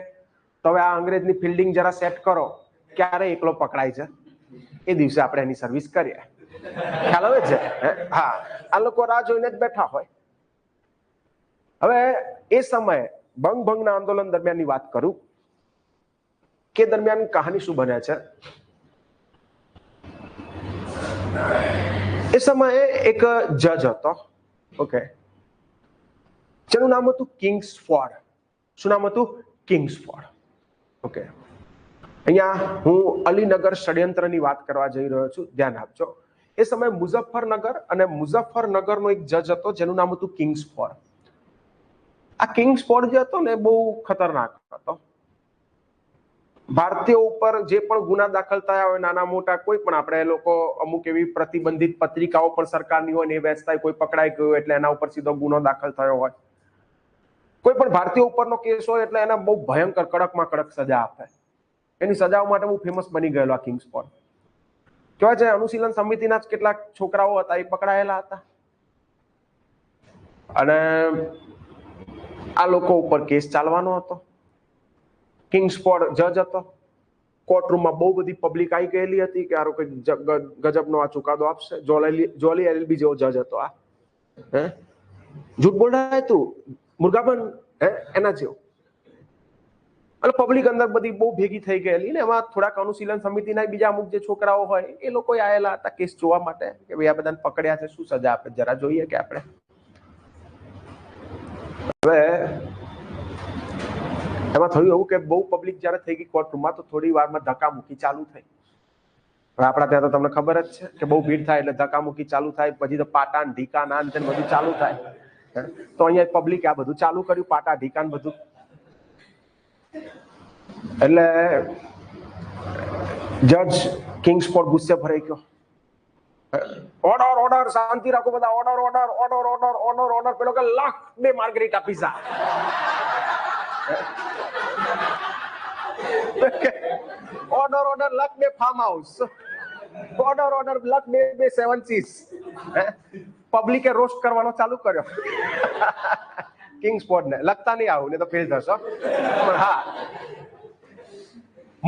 તો હવે આ અંગ્રેજની ફિલ્ડિંગ જરા સેટ કરો, ક્યારે એકલો પકડાય છે એ દિવસે આપણે એની સર્વિસ કરીએ. ખ્યાલ આવે છે? હા, આ લોકો રાહ જોઈને જ બેઠા હોય. હવે એ સમયે બંગભંગના આંદોલન દરમિયાનની વાત કરું કે દરમિયાન કહાની શું બને છે. એ સમયે એક જજ હતો, ઓકે, જેનું નામ હતું કિંગ્સફોર્ડ. શું નામ હતું? કિંગ્સફોર્ડ. ઓકે, અહીંયા હું અલીનગર ષડયંત્રની વાત કરવા જઈ રહ્યો છું, ધ્યાન આપજો. એ સમયે મુઝફ્ફરનગર અને મુઝફ્ફરનગરનો એક જજ હતો જેનું નામ હતું કિંગ્સફોર્ડ. આ કિંગ્સફોર્ડ જે હતો ને બહુ ખતરનાક હતો. ભારતીયો ઉપર જે પણ ગુના દાખલ થયા હોય, નાના મોટા, કોઈ પણ, આપણે લોકો અમુક એવી પ્રતિબંધિત પત્રિકાઓ પણ સરકારની હોય ને એ વેચતા કોઈ પકડાઈ ગયું એટલે એના ઉપર સીધો ગુનો દાખલ થયો હોય. કોઈ પણ ભારતીય ઉપરનો કેસ હોય એટલે એને બહુ ભયંકર કડકમાં કડક સજા આપે. એની સજાઓ માટે બહુ ફેમસ બની ગયેલો આ કિંગ્સફોર્ડ. કહેવાય છે અનુશીલન સમિતિના જ કેટલાક છોકરાઓ હતા એ પકડાયેલા હતા, અને આ લોકો ઉપર કેસ ચાલવાનો હતો. કિંગ્સફોર્ડ જજ હતો. કોર્ટરૂમમાં બહુ બધી પબ્લિક આવી ગયેલી હતી કે આરો કોઈ ગજબનો આ ચુકાદો આપશે. જોલી એલએલબી જેવો જજ હતો આ. જૂઠ બોલ રહા હે તું, મુર્ગાબન, એના જેવો. એટલે પબ્લિક અંદર બધી બહુ ભેગી થઈ ગયેલી ને એમાં થોડાક અનુશીલન સમિતિના બીજા અમુક જે છોકરાઓ હોય એ લોકો આવેલા હતા કેસ જોવા માટે કે ભાઈ આ બધાને પકડ્યા છે, શું સજા આપે જરા જોઈએ કે આપણે. હવે એમાં થયું એવું કે બહુ પબ્લિક જયારે થઈ ગઈ કોર્ટરૂમમાં તો થોડી વારમાં ધક્કામુક્કી ચાલુ થઈ. હવે આપણા ત્યાં તો તમને ખબર જ છે કે બહુ ભીડ થાય એટલે ધક્કામુક્કી ચાલુ થાય, પછી તો પાટા ઢીકા ના બધું ચાલુ થાય. તો અહીંયા પબ્લિક આ બધું ચાલુ કર્યું, પાટા ઢીકા બધું. એટલે જજ કિંગ્સફોર્ડ ગુસ્સે ભરાઈ ગયો. ઓર્ડર ઓર્ડર, શાંતિ રાખો બધા, order order order order order order. પેલો કે લાખ 2 માર્ગરીટા પીઝા. ઓર્ડર ઓર્ડર લાખ 2 ફાર્મ હાઉસ. ઓર્ડર ઓર્ડર લાખ 2 7 ચીઝ. પબ્લિકે રોસ્ટ કરવાનો ચાલુ કર્યો કિંગ્સફોર્ડ ને. લખતા નહીં આવું ને તો ફેલ થશો, પણ હા,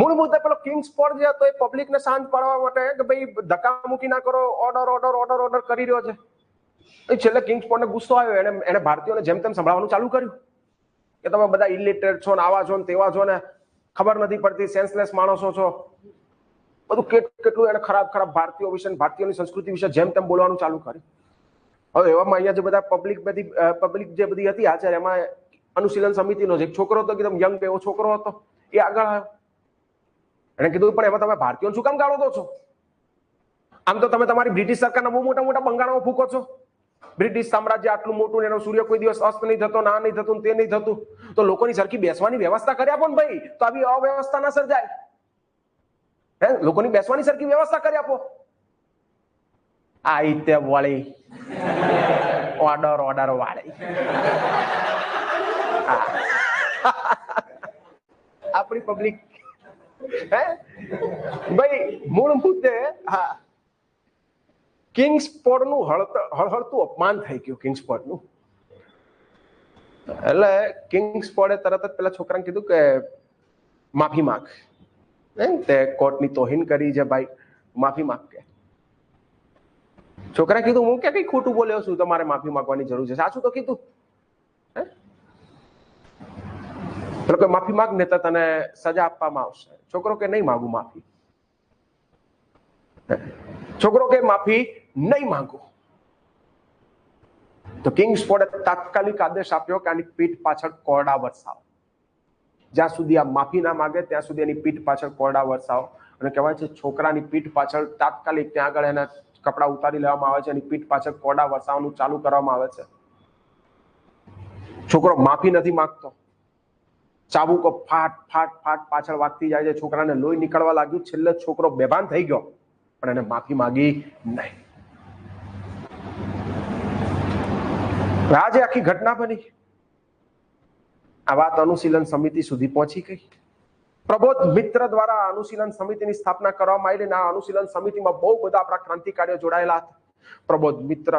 મૂળ મુદ્દે પેલો કિંગ્સફોર્ડ જે હતો એ પબ્લિકને શાંત પાડવા માટે કે ભાઈ ધક્કામુક્કી ના કરો, ઓર્ડર ઓર્ડર ઓર્ડર ઓર્ડર કરી રહ્યો છે. છેલ્લે કિંગ્સફોર્ડને ગુસ્સો આવ્યો, એને ભારતીયોને જેમ તેમ સંભળાવવાનું ચાલુ કર્યું. કે તમે બધા ઇલિટરેટ છો ને આવા છો ને તેવા છો ને ખબર નથી પડતી, સેન્સલેસ માણસો છો, બધું કેટલું એને ખરાબ ખરાબ ભારતીયો વિશે, ભારતીયોની સંસ્કૃતિ વિશે જેમ તેમ બોલવાનું ચાલુ કર્યું. હવે એવામાં અહીંયા જે બધા પબ્લિક જે બધી હતી આચાર્ય, એમાં અનુશીલન સમિતિનો એક છોકરો હતો, એકદમ યંગ એવો છોકરો હતો, એ આગળ આવ્યો. એને કીધું પણ એમાં તમે ભારતીયોને શું કામ ગાળો દો છો? આમ તો તમે તમારી બ્રિટિશ સરકારના બહુ મોટા મોટા બંગાળામાં ફૂકો છો. બ્રિટિશ સામ્રાજ્ય આટલું મોટું, એનો સૂર્ય કોઈ દિવસ અસ્ત નહીં થતો, ના નહીં થતું, તે નહીં થતું, તો લોકોની સરખી બેસવાની વ્યવસ્થા કરી આપો ને ભાઈ, તો આવી અવ્યવસ્થા ના સર્જાય. લોકોની બેસવાની સરખી વ્યવસ્થા કરી આપો. આ રીતે વળી ઓર્ડર વાળી આપણી પબ્લિક ભાઈ મૂળ મુદ્દે કિંગ્સ પોડનું હળહળતું અપમાન થઈ ગયું. કિંગ્સ પોડનું એટલે કિંગ્સ પોડે તરત જ પેલા છોકરાને કીધું કે માફી માંગ. તે કોર્ટની તોહીન કરી છે ભાઈ, માફી માંગ. કે છોકરાએ કીધું હું ક્યાં કઈ ખોટું બોલ્યો છું, તમારે માફી માંગવાની જરૂર છે, સાચું તો કીધું. પેલો કે માફી માંગ ને તો તને સજા આપવામાં આવશે. છોકરો કે નહીં માંગુ માફી. છોકરો કે માફી નહીં માંગુ. તો કિંગ્સ પોડે તાત્કાલિક આદેશ આપ્યો કે આની પીઠ પાછળ કોરડા વરસાવો. જ્યાં સુધી આ માફી ના માંગે ત્યાં સુધી એની પીઠ પાછળ કોરડા વરસાવો. અને કહેવાય છે છોકરાની પીઠ પાછળ તાત્કાલિક ત્યાં આગળ એના કપડા ઉતારી લેવામાં આવે છે, એની પીઠ પાછળ કોરડા વરસાવવાનું ચાલુ કરવામાં આવે છે. છોકરો માફી નથી માંગતો, ચાબુકો ફાટ ફાટ ફાટ પાછળ વાગતી જાય છે, છોકરાને લોહી નીકળવા લાગ્યું. છેલ્લે છોકરો બેભાન થઈ ગયો, પણ એને માફી માંગી નહીં. આજે આખી ઘટના બની. આ વાત અનુશીલન સમિતિ સુધી પહોંચી ગઈ. પ્રબોધ મિત્ર દ્વારા અનુશીલન સમિતિની સ્થાપના કરવામાં આવી. આ અનુશીલન સમિતિમાં બહુ બધા આપણા ક્રાંતિકારીઓ જોડાયેલા હતા. પ્રબોધ મિત્ર,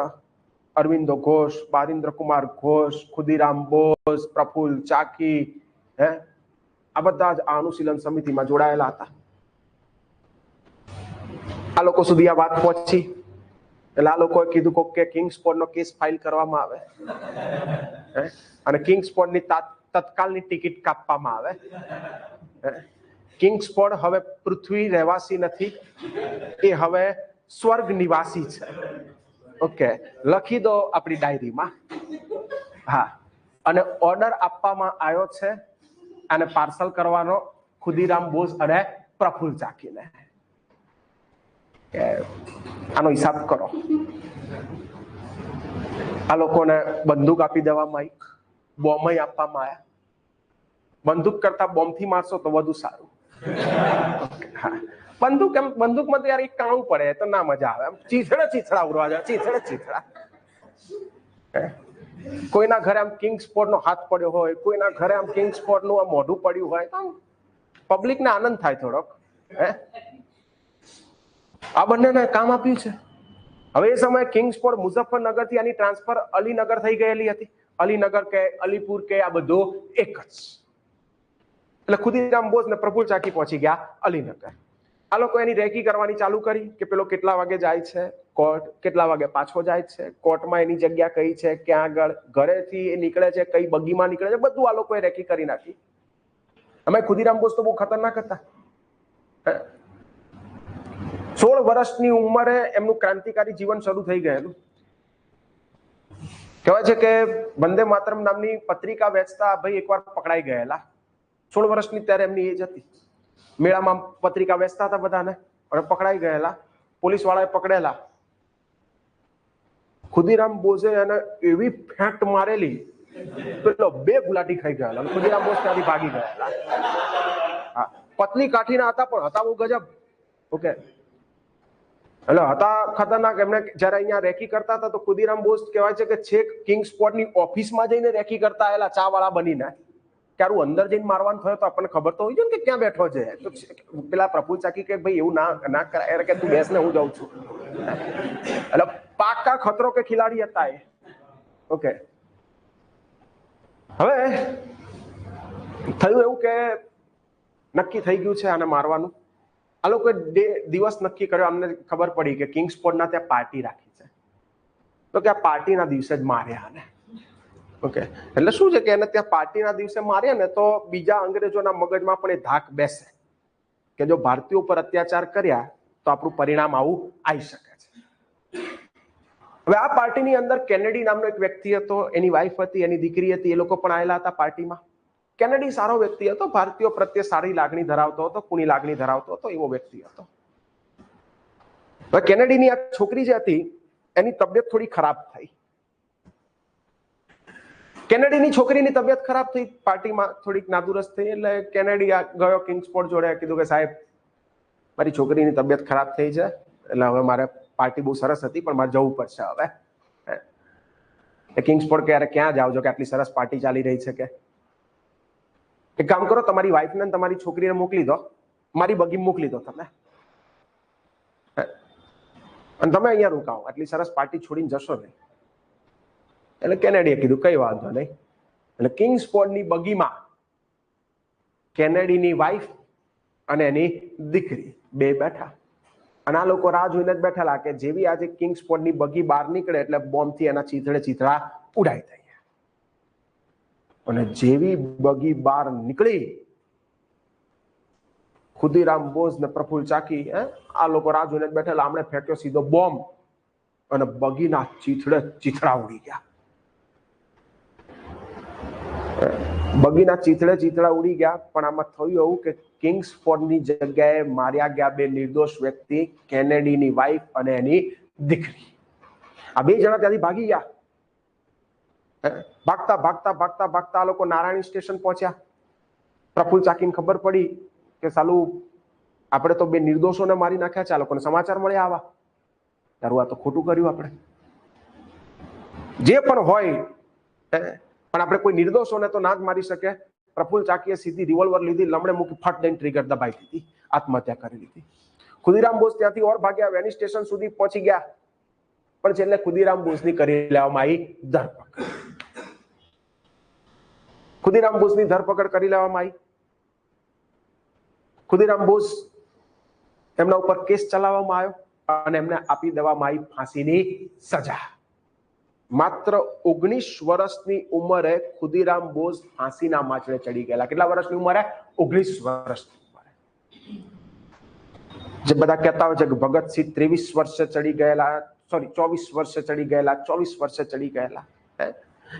અરવિંદો ઘોષ, બારિન્દ્ર કુમાર ઘોષ, ખુદીરામ બોઝ, પ્રફુલ્લ ચાકી, આ બધા જ આ અનુશીલન સમિતિમાં જોડાયેલા હતા. આ લોકો સુધી આ વાત પહોંચી એટલે આ લોકોએ કીધું કે કિંગ્સ પોડનો કેસ ફાઇલ કરવામાં આવે અને કિંગ્સ પોડની તત્કાલની ટિકિટ કાપવામાં આવે. કિંગ્સ પોડ હવે પૃથ્વી રહેવાસી નથી, એ હવે સ્વર્ગ નિવાસી છે. ઓકે, લખી દો આપણી ડાયરીમાં. હા, અને ઓર્ડર આપવામાં આવ્યો છે આને પાર્સલ કરવાનો ખુદીરામ બોઝ અને પ્રફુલ્લ ચાકીને. આનો હિસાબ કરો. આ લોકોને બંદૂક આપી દેવામાં આવી, બોમ્બ આપવામાં આવ્યા. બંદૂક કરતા બોમ્બથી મારશો તો વધુ સારું. બંદૂકમાં તો યાર એક કાણું પડે તો ના મજા આવે. ચીથડા ઉડવા જાય, ચીથડા. કોઈના ઘરે આમ કિંગ્સ પોડનો હાથ પડ્યો હોય, કોઈના ઘરે આમ કિંગ્સ પોડનું આમ મોઢું પડ્યું હોય તો પબ્લિકને આનંદ થાય થોડોક. આ બંનેને કામ આપ્યું છે. હવે એ સમયે કિંગ્સ પોડ મુઝફ્ફરનગર થી આની ટ્રાન્સફર અલીનગર થઈ ગયેલી હતી. અલીનગર કે અલીપુર કે આ બધું એક જ. એટલે ખુદીરામ બોઝ ને પ્રફુલ્લ ચાકી પહોંચી ગયા અલીનગર. આ લોકો એની રેકી કરવાની ચાલુ કરી કે પેલો કેટલા વાગે જાય છે કોર્ટ, કેટલા વાગે પાછો જાય છે કોર્ટમાં, એની જગ્યા કઈ છે, ક્યાં આગળ, ઘરેથી એ નીકળે છે, કઈ બગીમાં નીકળે છે, બધું આ લોકોએ રેકી કરી નાખી. અમે ખુદીરામ બોઝ તો બહુ ખતરનાક હતા. 16 વર્ષની ઉંમરે એમનું ક્રાંતિકારી જીવન શરૂ થઈ ગયેલું. કહેવાય છે કે વંદે માતરમ નામની પત્રિકા વેચતા ભાઈ એકવાર પકડાઈ ગયેલા. 16 વર્ષની ત્યારે એમની એજ હતી. મેળામાં પત્રિકા વેચતા હતા બધાને, અને પકડાઈ ગયેલા. પોલીસ વાળાએ પકડેલા. ખુદીરામ બોઝે એને એવી ફેંટ મારેલી, પેલો 2 ગુલાટી ખાઈ ગયેલા. ખુદીરામ બોઝ ત્યાંથી ભાગી ગયેલા. પતલી કાઠીના હતા પણ હતા બહુ ગજબ. ઓકે, એટલે હતા ખતરનાક. એમને જયારે અહીંયા રેકી કરતા હતા તો ખુદીરામ બોઝ કહેવાય છે કે છેક કિંગ્સ પોડની ઓફિસમાં જઈને રેકી કરતા આવેલા, ચા વાળા બનીને. ક્યારું અંદર જઈને મારવાનું થયો તો આપણને ખબર તો હોય છે ને કે ક્યાં બેઠો છે. તો પેલા પ્રફુલ્લ ચાકી કે ભાઈ એવું ના કરાય, કે તું બેસ ને હું જાઉં છું. એટલે પાકા ખતરો કે ખિલાડી હતા એ. ઓકે, હવે થયું એવું કે નક્કી થઈ ગયું છે આને મારવાનું. આ લોકોએ દિવસ નક્કી કર્યો. અમને ખબર પડી કે કિંગ્સ પોડના ત્યાં પાર્ટી રાખી છે, તો કે આ પાર્ટીના દિવસે જ માર્યા આને. ઓકે, એટલે શું છે કે એને ત્યાં પાર્ટીના દિવસે માર્યા ને તો બીજા અંગ્રેજોના મગજમાં પણ એ ધાક બેસે કે જો ભારતીયો પર અત્યાચાર કર્યા તો આપણું પરિણામ આવું આવી શકે છે. હવે આ પાર્ટીની અંદર કેનેડી નામનો એક વ્યક્તિ હતો, એની વાઈફ હતી, એની દીકરી હતી, એ લોકો પણ આવેલા હતા પાર્ટીમાં. કેનેડી સારો વ્યક્તિ હતો, ભારતીયો પ્રત્યે સારી લાગણી ધરાવતો હતો, કુણી લાગણી ધરાવતો હતો, એવો વ્યક્તિ હતો. હવે કેનેડીની આ છોકરી જે હતી એની તબિયત થોડી ખરાબ થઈ. કેનેડીની છોકરીની તબિયત ખરાબ થઈ, પાર્ટીમાં થોડીક નાદુરસ્ત થઈ, એટલે કેનેડી ગયો કિંગ્સફોર્ડ જોડે, કીધું કે સાહેબ મારી છોકરીની તબિયત ખરાબ થઈ છે, એટલે હવે મારે પાર્ટી બહુ સરસ હતી પણ મારે જવું પડશે હવે. કિંગ્સફોર્ડ કે ક્યાં જાવ છો કે આટલી સરસ પાર્ટી ચાલી રહી છે, કે એક કામ કરો તમારી વાઈફને તમારી છોકરીને મોકલી દો, મારી બગી મોકલી દો તમે, અને તમે અહીંયા રોકાવો, આટલી સરસ પાર્ટી છોડીને જશો નહીં. એટલે કેનેડીએ કીધું કઈ વાંધો નહીં. એટલે કિંગ્સફોર્ડની બગીમાં કેનેડીની વાઈફ અને એની દીકરી બે બેઠા, અને આ લોકો રાહ જોઈને જ બેઠેલા કે જેવી આજે કિંગ્સફોર્ડની બગી બહાર નીકળે એટલે બોમ્બથી એના ચીથડા ઉડાઈ થઈ. અને જેવી બગી બહાર નીકળી, ખુદીરામ બોઝ ને પ્રફુલ્લ ચાકી આ લોકો રાહ જોઈને જ બેઠેલા, આમણે ફેંક્યો સીધો બોમ્બ અને બગીના ચીથડા ઉડી ગયા. બગીના ચીથડા ઉડી ગયા, પણ આમાં થયું એવું કે કિંગ્સફોર્ડની જગ્યાએ માર્યા ગયા બે નિર્દોષ વ્યક્તિ, કેનેડીની વાઈફ અને એની દીકરી. આ બે જણા ત્યાંથી ભાગી ગયા. ભાગતા ભાગતા ભાગતા ભાગતા આ લોકો નારાયણી સ્ટેશન પહોંચ્યા. પ્રફુલ્લ ચાકીને ખબર પડી કે સાલું આપણે તો બે નિર્દોષોને મારી નાખ્યા છે, આ લોકોને સમાચાર મળ્યા આવા, તારું આ તો ખોટું કર્યું આપણે. જે પણ હોય પણ આપણે કોઈ નિર્દોષોને તો ના જ મારી શકે. પ્રફુલ્લ ચાકીએ સીધી રિવોલ્વર લીધી, લમડે મૂકી, ફટ દઈને ટ્રિગર દબાઈ દીધી, આત્મહત્યા કરી લીધી. ખુદીરામ બોઝ ત્યાંથી ઓર ભાગ્યા, વેની સ્ટેશન સુધી પહોંચી ગયા, પણ છેલ્લે ખુદીરામ બોઝની કરી લેવામાં આવી ધરપકડ. ખુદીરામ બોઝની ધરપકડ કરી લેવામાં આવી. ખુદીરામ બોઝ એમના ઉપર કેસ ચલાવવામાં આવ્યો અને એમને આપી દેવામાં આવી ફાંસીની સજા. માત્ર 19 વર્ષની ઉંમરે ખુદીરામ બોઝ ફાંસીના માંચડે ચડી ગયેલા. કેટલા વર્ષની ઉંમરે? 19 વર્ષની ઉંમરે. જે બધા કહેતા હોય છે કે ભગતસિંહ 23 વર્ષે ચડી ગયેલા, સોરી 24 વર્ષે ચડી ગયેલા, 24 વર્ષે ચડી ગયેલા,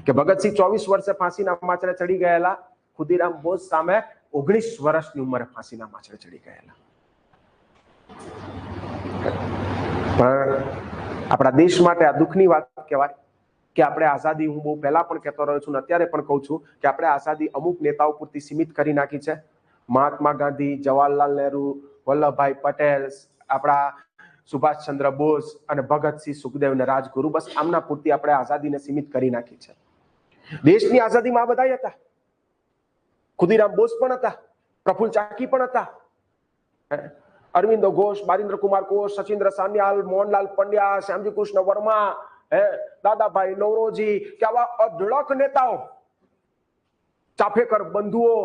કે ભગતસિંહ 24 વર્ષે ફાંસીના માંચડે ચડી ગયેલા, ખુદીરામ બોઝ સામે 19 વર્ષની ઉંમરે ફાંસીના માંચડે ચડી ગયેલા. પણ આપણા દેશ માટે આ દુઃખની વાત કહેવાય કે આપણે આઝાદી, હું બહુ પહેલા પણ કહેતો રહ્યો છું, અત્યારે પણ કહું છું કે આપણે આઝાદી અમુક નેતાઓ પૂરતી સીમિત કરી નાખી છે. મહાત્મા ગાંધી, જવાહરલાલ નહેરુ, વલ્લભભાઈ પટેલ, આપણા સુભાષચંદ્ર બોઝ અને ભગતસિંહ, સુખદેવ ને રાજગુરુ, બસ આમના પૂરતી આપણે આઝાદીને સીમિત કરી નાખી છે. દેશની આઝાદીમાં આ બધા હતા. ખુદીરામ બોઝ પણ હતા, પ્રફુલ્લ ચાકી પણ હતા, અરવિંદો ઘોષ, બારિન્દ્ર કુમાર ઘોષ, સચિન્દ્ર સાન્યાલ, મોહનલાલ પંડ્યા, શ્યામજી કૃષ્ણ વર્મા, દાદાભાઈ નૌરોજી, કે આવા અઢળક નેતાઓ, ચાફેકર બંધુઓ,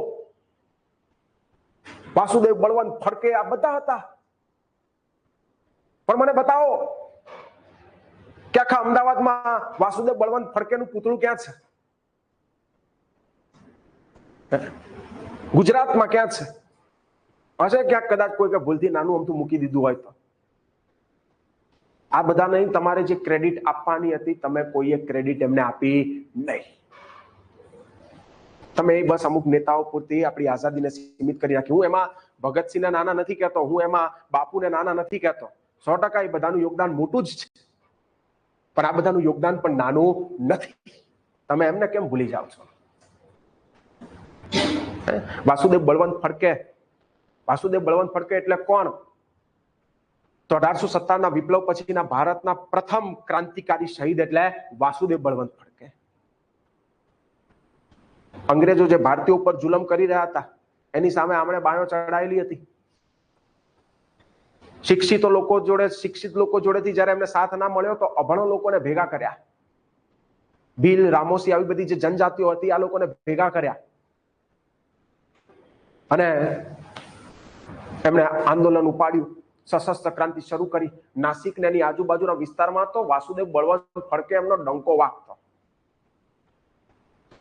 વાસુદેવ બળવંત ફડકે, આ બધા હતા. પણ મને બતાવો કે આખા અમદાવાદમાં વાસુદેવ બળવંત ફડકેનું પૂતળું ક્યાં છે? ગુજરાતમાં ક્યાં છે? હશે ક્યાંક, કદાચ કોઈ કે ભૂલથી નાનું અમથું મૂકી દીધું હોય તો. આ બધા નહીં, તમારે જે ક્રેડિટ આપવાની હતી તમે કોઈએ ક્રેડિટ એમને આપી નહીં. તમે બસ અમુક નેતાઓ પૂરતી આપણી આઝાદીને સીમિત કરી નાખી. હું એમાં ભગતસિંહને નાના નથી કહેતો, હું એમાં બાપુને નાના નથી કહેતો. 100% એ બધાનું યોગદાન મોટું જ છે, પણ આ બધાનું યોગદાન પણ નાનું નથી. તમે એમને કેમ ભૂલી જાઓ છો? વાસુદેવ બળવંત ફડકે, વાસુદેવ બળવંત ફડકે એટલે કોણ? તો 1857ના વિપ્લવ પછીના ભારતના પ્રથમ ક્રાંતિકારી શહીદ એટલે વાસુદેવ બળવંત ફડકે. અંગ્રેજો જે ભારતીયો ઉપર જુલમ કરી રહ્યા હતા એની સામે આમણે બાયો ચડાયેલી હતી. શિક્ષિત લોકો જોડેથી જ્યારે એમને સાથ ના મળ્યો તો અભણો લોકોને ભેગા કર્યા. ભીલ, રામોસી, આવી બધી જે જનજાતિઓ હતી આ લોકોને ભેગા કર્યા અને એમણે આંદોલન ઉપાડ્યું, સશસ્ત્ર ક્રાંતિ શરૂ કરી. નાસિક ને એની આજુબાજુના વિસ્તારમાં તો વાસુદેવ બળવંત ફડકે એમનો ડંકો વાગતો.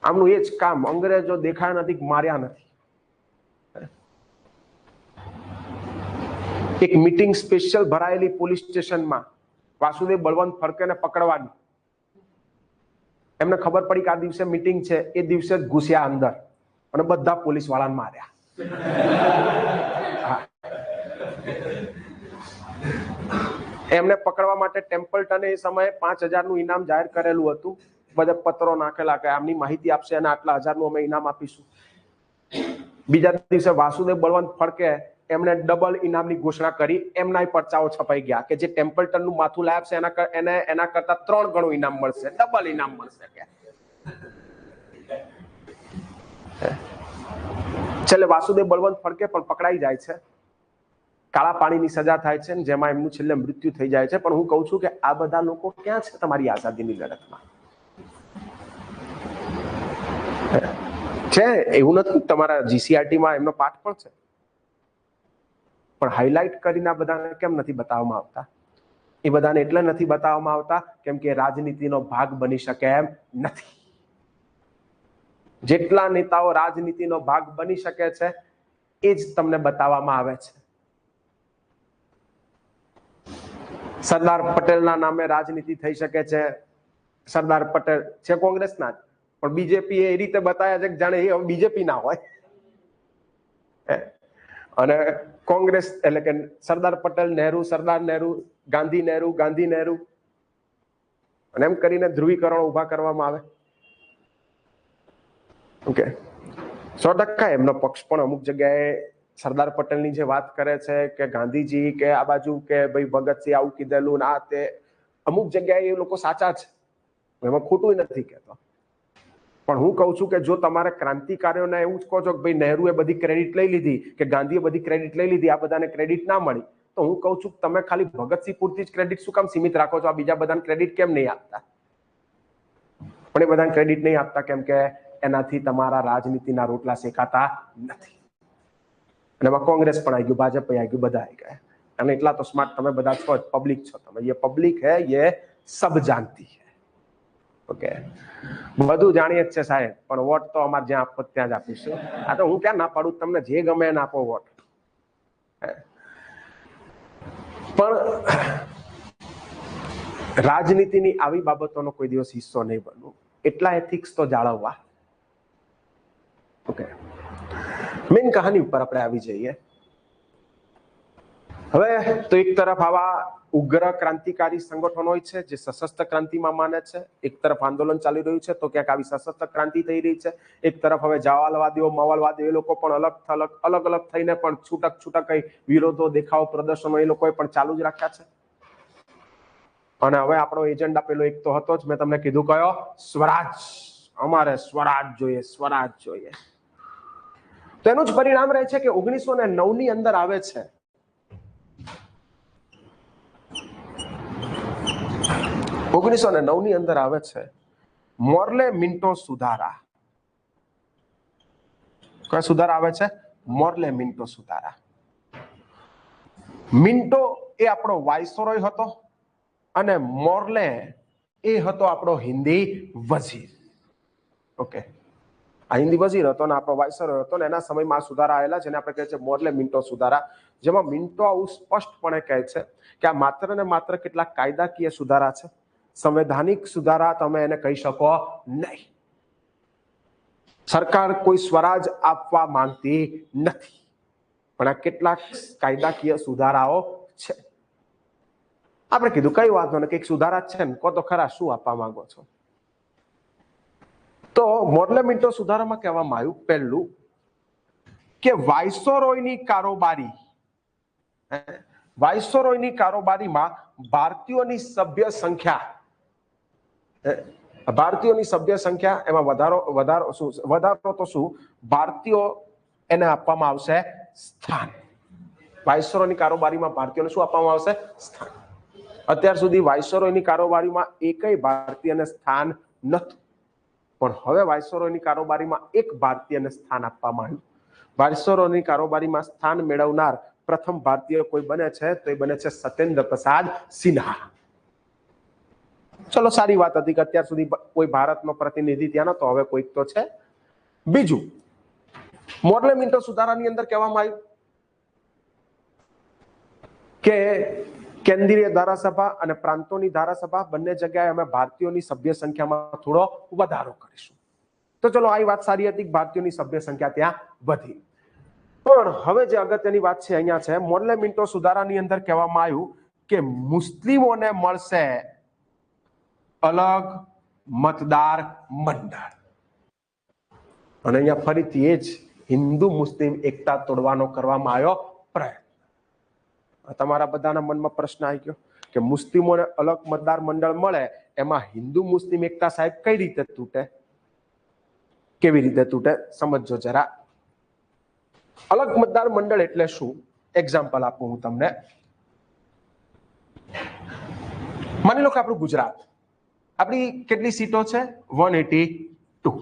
આમનું એ જ કામ, અંગ્રેજો દેખાયા નથી, માર્યા નથી. એક મીટિંગ સ્પેશિયલ ભરાયેલી પોલીસ સ્ટેશનમાં વાસુદેવ બળવંત ફડકેને પકડવાની. એમને ખબર પડી કે આ દિવસે મીટિંગ છે, એ દિવસે જ ઘૂસ્યા અંદર અને બધા પોલીસ વાળાને માર્યા. એમને પકડવા માટે ટેમ્પલટને એ સમયે 5,000નું ઇનામ જાહેર કરેલું હતું. બધા પત્રો નાખેલા કે આમની માહિતી આપશે અને આટલા 1,000નું અમે ઇનામ આપીશું. બીજા દિવસે વાસુદેવ બળવંત ફડકે એમને ડબલ ઇનામની ઘોષણા કરી. એમના પરચાઓ છપાઈ ગયા કે જે ટેમ્પલટનનું માથું લાયબ છે એના કરતા 3 ગણું ઇનામ મળશે, ડબલ ઇનામ મળશે. છેલ્લે વાસુદેવ બળવંત ફડકે પણ પકડાઈ જાય છે. કાળા પાણીની સજા થાય છે, જેમાં એમનું છેલ્લે મૃત્યુ થઈ જાય છે. પણ હું કહું છું કે આ બધા લોકો ક્યાં છે તમારી આઝાદીની લડતમાં? છે એવું નથી, તમારા GCRT માં એમનો પાઠ પણ છે, પણ હાઇલાઇટ કરીને આ બધાને કેમ નથી બતાવવામાં આવતા? એ બધાને એટલે નથી બતાવવામાં આવતા કેમ કે રાજનીતિનો ભાગ બની શકે એમ નથી. જેટલા નેતાઓ રાજનીતિનો ભાગ બની શકે છે એ જ તમને બતાવવામાં આવે છે. સરદાર પટેલના નામે રાજનીતિ થઈ શકે છે. સરદાર પટેલ છે કોંગ્રેસના જ, પણ બીજેપી એ રીતે બતાવ્યા છે કે જાણે એ બીજેપી ના હોય. અને કોંગ્રેસ એટલે કે સરદાર પટેલ નહેરુ, સરદાર નહેરુ, ગાંધી નહેરુ, ગાંધી નહેરુ, અને એમ કરીને ધ્રુવીકરણ ઉભા કરવામાં આવે. ઓકે, 100% એમનો પક્ષ પણ અમુક જગ્યાએ સરદાર પટેલની જે વાત કરે છે કે ગાંધીજી કે આ બાજુ કે ભાઈ ભગતસિંહ આવું કીધેલું ના તે, અમુક જગ્યાએ એ લોકો સાચા છે, એમાં ખોટું નથી કહેતો. પણ હું કહું છું કે જો તમારે ક્રાંતિકારીઓને એવું જ કહો છો કે ભાઈ નહેરુએ બધી ક્રેડિટ લઈ લીધી કે ગાંધીએ બધી ક્રેડિટ લઈ લીધી, આ બધાને ક્રેડિટ ના મળી, તો હું કહું છું તમે ખાલી ભગતસિંહ પૂરતી જ ક્રેડિટ શું કામ સીમિત રાખો છો? આ બીજા બધાને ક્રેડિટ કેમ નહીં આપતા? પણ એ બધાને ક્રેડિટ નહીં આપતા કેમ કે એનાથી તમારા રાજનીતિના રોટલા શેકાતા નથી. અને એમાં કોંગ્રેસ પણ આવી ગયું, ભાજપ આવી ગયું, બધા આવી ગયા. અને એટલા તો સ્માર્ટ તમે બધા છો, પબ્લિક છો તમે. ये પબ્લિક है, ये सब जानती है. ઓકે, બધું જાણીએ જ છે સાહેબ, પણ વોટ તો અમારે જ્યાં આપવો ત્યાં જ આપીશું. આ તો હું ક્યાં ના પાડું, તમને જે ગમે એને આપો વોટ. પણ રાજનીતિની આવી બાબતોનો કોઈ દિવસ હિસ્સો નહીં બનવું, એટલા એથિક્સ તો જાળવવા. ઓકે, મેઇન કહાની ઉપર આપણે આવી જઈએ. હવે તો એક તરફ આવા ઉગ્ર ક્રાંતિકારી સંગઠનો હોય છે જે સશસ્ત્ર ક્રાંતિમાં માને છે, એક તરફ આંદોલન ચાલી રહ્યું છે તો ક્યાંક આવી સશસ્ત્ર ક્રાંતિ થઈ રહી છે, એક તરફ હવે જવાલવાદીઓ, માવલવાદીઓ એ લોકો પણ અલગ અલગ થઈને પણ છૂટક કઈ વિરોધો, દેખાવ, પ્રદર્શનો એ લોકોએ પણ ચાલુ જ રાખ્યા છે. અને હવે આપણો એજન્ડા પેલો એક તો હતો જ, મેં તમને કીધું કયો? સ્વરાજ. અમારે સ્વરાજ જોઈએ, સ્વરાજ જોઈએ. તો એનું જ પરિણામ રહે છે કે 1909 ની અંદર આવે છે 1909 ની અંદર આવે છે મોર્લે મિન્ટો સુધારા. કયા સુધારા આવે છે? મોર્લે મિન્ટો સુધારા. મિન્ટો એ આપણો વાઇસરોય હતો અને મોર્લે એ હતો આપણો હિન્દી વઝીર. ઓકે, આ હિન્દી વઝીર હતો ને આપણો વાઇસરોય હતો, ને એના સમયમાં આ સુધારા આવેલા જેને આપણે કહે છે મોર્લે મિન્ટો સુધારા. જેમાં મિન્ટો આવું સ્પષ્ટપણે કહે છે કે આ માત્ર ને માત્ર કેટલાક કાયદાકીય સુધારા છે, સંવૈધાનિક સુધારા તમે એને કહી શકો નહીં. સરકાર કોઈ સ્વરાજ આપવા માંગતી નથી, પણ આ કેટલાક કાયદાકીય સુધારાઓ છે. આપણે કીધું કઈ વાત ને કઈક સુધારા છે ને, કહો તો ખરા શું આપવા માંગો છો? તો મોર્લે મિન્ટો સુધારામાં કહેવામાં આવ્યું પહેલું કે વાઇસરોયની કારોબારીમાં ભારતીયોની સભ્ય સંખ્યા એમાં વધારો તો શું? ભારતીયો એને આપવામાં આવશે સ્થાન. વાઇસરોયની કારોબારીમાં ભારતીયોને શું આપવામાં આવશે? સ્થાન. અત્યાર સુધી વાઇસરોયની કારોબારીમાં એકય ભારતીયને સ્થાન નહોતું, પણ હવે વાઇસરોયની કારોબારીમાં એક ભારતીયને સ્થાન આપવામાં આવ્યું. વાઇસરોયની કારોબારીમાં સ્થાન મેળવનાર પ્રથમ ભારતીય કોઈ બને છે તો એ બને છે સત્યેન્દ્ર પ્રસાદ સિન્હા. ચલો, સારી વાત હતી કે અત્યાર સુધી કોઈ ભારતનો પ્રતિનિધિ ત્યાં નતો, હવે કોઈક તો છે. બીજું, મોડલે મિન્ટો સુધારાની અંદર કહેવામાં આવ્યું કે કેન્દ્રીય ધારાસભા અને પ્રાંતોની ધારાસભા બંને જગ્યાએ અમે ભારતીયોની સભ્ય સંખ્યામાં થોડો વધારો કરીશું. તો ચલો, આ વાત સારી હતી, ભારતીયોની સભ્ય સંખ્યા ત્યાં વધી. પણ હવે જે અગત્યની વાત છે અહીંયા છે, મોડલે મિન્ટો સુધારાની અંદર કહેવામાં આવ્યું કે મુસ્લિમોને મળશે અલગ મતદાર મંડળ. અને અહીંયા ફરીથી એ જ હિન્દુ મુસ્લિમ એકતા તોડવાનો કરવામાં આવ્યો પ્રયત્ન. તમારા બધાના મનમાં પ્રશ્ન આવી ગયો કે મુસ્લિમોને અલગ મતદાર મંડળ મળે, એમાં હિન્દુ મુસ્લિમ એકતા સાહેબ કઈ રીતે તૂટે, કેવી રીતે તૂટે, સમજો જરા. અલગ મતદાર મંડળ એટલે શું? એક્ઝામ્પલ આપું હું તમને. માની લો કે આપણું ગુજરાત, આપણી કેટલી સીટો છે? 182.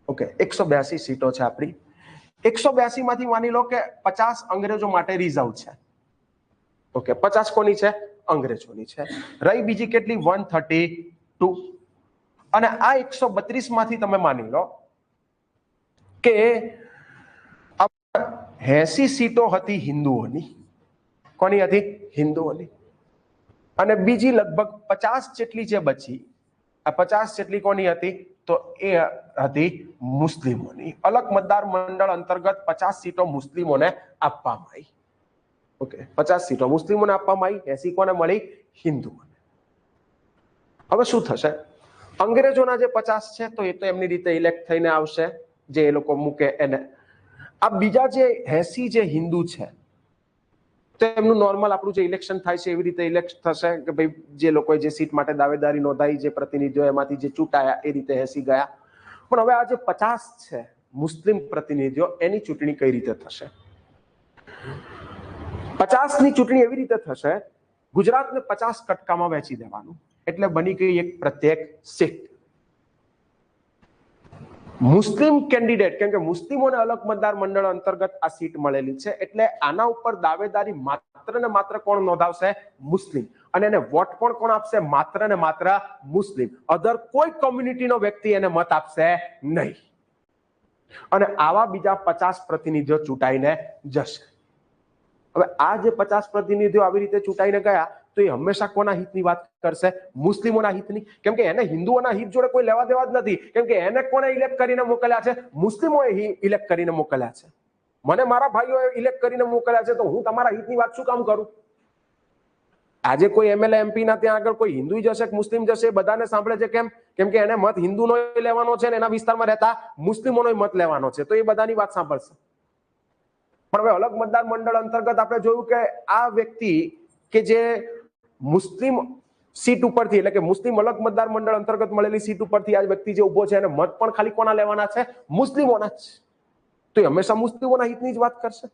ઓકે, 182 સીટો છે આપણી. 182 માંથી માની લો કે 50 અંગ્રેજો માટે રિઝર્વ છે. ઓકે, 50 કોની છે? અંગ્રેજોની છે. રહી બીજી કેટલી? 132. અને આ 132 માંથી તમે માની લો કે 80 સીટો હતી હિન્દુઓની. કોની હતી? હિન્દુઓની. અને બીજી લગભગ 50 જેટલી જે બચી, આ 50 જેટલી કોની હતી? તો એ હતી મુસ્લિમોની. અલગ મતદાર મંડળ અંતર્ગત 50 સીટો મુસ્લિમોને આપવામાં આવી. ઓકે, 50 સીટો મુસ્લિમોને આપવામાં આવી, 80 કોને મળી? હિન્દુઓને. હવે શું થશે? અંગ્રેજોના જે 50 છે તો એ તો એમની રીતે ઇલેક્ટ થઈને આવશે, જે એ લોકો મૂકે એને. આ બીજા જે 80 જે હિન્દુ છે તો એમનું નોર્મલ આપણું જે ઇલેક્શન થાય છે એવી રીતે ઇલેક્ટ થશે કે ભાઈ જે લોકોએ જે સીટ માટે દાવેદારી નોંધાઈ, જે પ્રતિનિધિઓ એમાંથી જે ચૂંટાયા એ રીતે 80 ગયા. પણ હવે આ જે 50 છે મુસ્લિમ પ્રતિનિધિઓ, એની ચૂંટણી કઈ રીતે થશે? 50ની ચૂંટણી એવી રીતે થશે, ગુજરાતને 50 કટકામાં વહેંચી દેવાનું, એટલે બની ગઈ એક પ્રત્યેક સીટ. મુસ્લિમ કેન્ડિડેટ, કેમ કે મુસ્લિમોને અલગ મતદાર મંડળ અંતર્ગત આ સીટ મળેલી છે, એટલે આના ઉપર દાવેદારી માત્ર ને માત્ર કોણ નોંધાવશે? મુસ્લિમ. અને એને વોટ પણ કોણ આપશે? માત્ર ને માત્ર મુસ્લિમ. અધર કોઈ કોમ્યુનિટીનો વ્યક્તિ એને મત આપશે નહીં. અને આવા બીજા 50 પ્રતિનિધિઓ ચૂંટાઈને જશે. હવે આ જે 50 પ્રતિનિધિઓ આવી રીતે ચૂંટાઈને ગયા તો એ હંમેશા કોના હિતની વાત કરશે? મુસ્લિમોના હિતની. કેમ કે એને હિન્દુઓના હિત જોડે કોઈ લેવા દેવા જ નથી. કેમ કે એને કોને ઇલેક્ટ કરીને મોકલ્યા છે? મુસ્લિમોએ ઇલેક્ટ કરીને મોકલ્યા છે. મને મારા ભાઈઓએ ઇલેક્ટ કરીને મોકલ્યા છે, તો હું તમારા હિતની વાત શું કામ કરું? આજે કોઈ એમએલએ એમપી ના ત્યાં આગળ કોઈ હિન્દુ જશે કે મુસ્લિમ જશે, બધાને સાંભળે છે. કેમ? કેમ કે એને મત હિન્દુનો લેવાનો છે ને એના વિસ્તારમાં રહેતા મુસ્લિમોનો મત લેવાનો છે, તો એ બધાની વાત સાંભળશે. પણ હવે અલગ મતદાર મંડળ અંતર્ગત આપણે જોયું કે આ વ્યક્તિ કે જે મુસ્લિમ સીટ ઉપરથી, એટલે કે મુસ્લિમ અલગ મતદાર મંડળ અંતર્ગત મળેલી સીટ ઉપરથી આ વ્યક્તિ જે ઉભો છે એને મત પણ ખાલી કોના લેવાના છે? મુસ્લિમોના જ. તો એ હંમેશા મુસ્લિમોના હિતની જ વાત કરશે.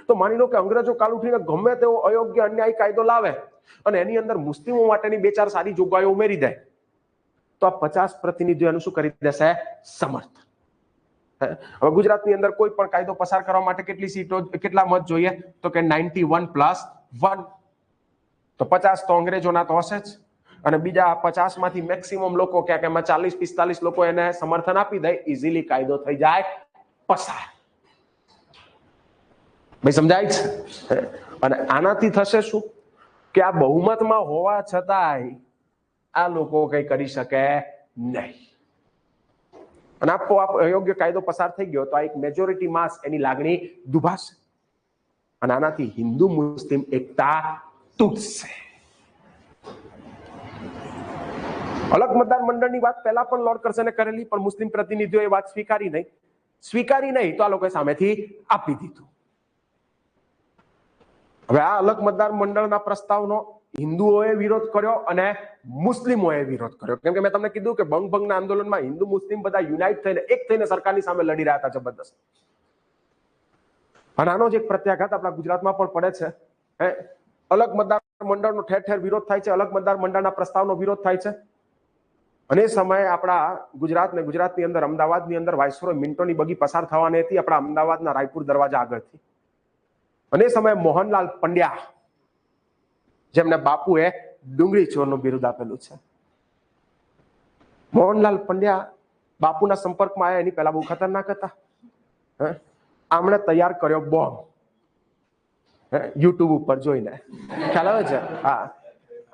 તો માની લો કે અંગ્રેજો કાલ ઉઠીને ગમે તેવો અયોગ્ય અન્યાયી કાયદો લાવે અને એની અંદર મુસ્લિમો માટેની 2-4 સારી જોગવાઈઓ ઉમેરી દે, તો આ 50 પ્રતિનિધિઓ એનું શું કરી દેશે? સમર્થન. હવે ગુજરાતની અંદર કોઈ પણ કાયદો પસાર કરવા માટે કેટલી સીટો, કેટલા મત જોઈએ? તો કે 91 + 1. તો 50 તો અંગ્રેજોના તો હશે જ, અને બીજા 50 માંથી મેક્સિમમ લોકો ક્યાંક એમાં 40-45 લોકો એને સમર્થન આપી દે, ઇઝીલી કાયદો થઈ જાય પસાર. ભાઈ સમજાય છે? અને આનાથી થશે શું કે આ બહુમતમાં હોવા છતાંય આ લોકો કઈ કરી શકે નહીં. અને આપોઆપ અયોગ્ય કાયદો પસાર થઈ ગયો તો આ એક મેજોરિટી માસ એની લાગણી દુભાશે, અને આનાથી હિન્દુ મુસ્લિમ એકતા તૂટશે. અલગ મતદાર મંડળની વાત પહેલા પણ લોર્ડ કર્સને કરેલી, પણ મુસ્લિમ પ્રતિનિધિઓ એ વાત સ્વીકારી નહીં તો આ લોકોએ સામેથી આપી દીધું. હવે આ અલગ મતદાર મંડળના પ્રસ્તાવનો હિન્દુઓએ વિરોધ કર્યો અને મુસ્લિમોએ વિરોધ કર્યો. કેમ કે મેં તમને કીધું કે ભંગના આંદોલનમાં હિન્દુ મુસ્લિમ બધા યુનાઇટ થઈને એક થઈને સરકારની સામે લડી રહ્યા હતા જબરદસ્ત. અને આનો જ એક પ્રત્યાઘાત આપણા ગુજરાતમાં પણ પડે છે. અલગ મતદાર મંડળનો ઠેર ઠેર વિરોધ થાય છે, અલગ મતદાર મંડળના પ્રસ્તાવનો વિરોધ થાય છે. અને એ સમયે આપણા ગુજરાતની અંદર અમદાવાદની અંદર વાઇસરોય મિન્ટોની બગી પસાર થવાની હતી આપણા અમદાવાદના રાયપુર દરવાજા આગળથી. અને એ સમયે મોહનલાલ પંડ્યા, જેમને બાપુએ ડુંગળી ચોરનું બિરુદ આપેલું છે, મોહનલાલ પંડ્યા બાપુના સંપર્કમાં આવ્યા એની પહેલા બહુ ખતરનાક હતા. આમણે તૈયાર કર્યો બોમ્બ, યુટ્યુબ ઉપર જોઈને, ખ્યાલ આવે છે? હા,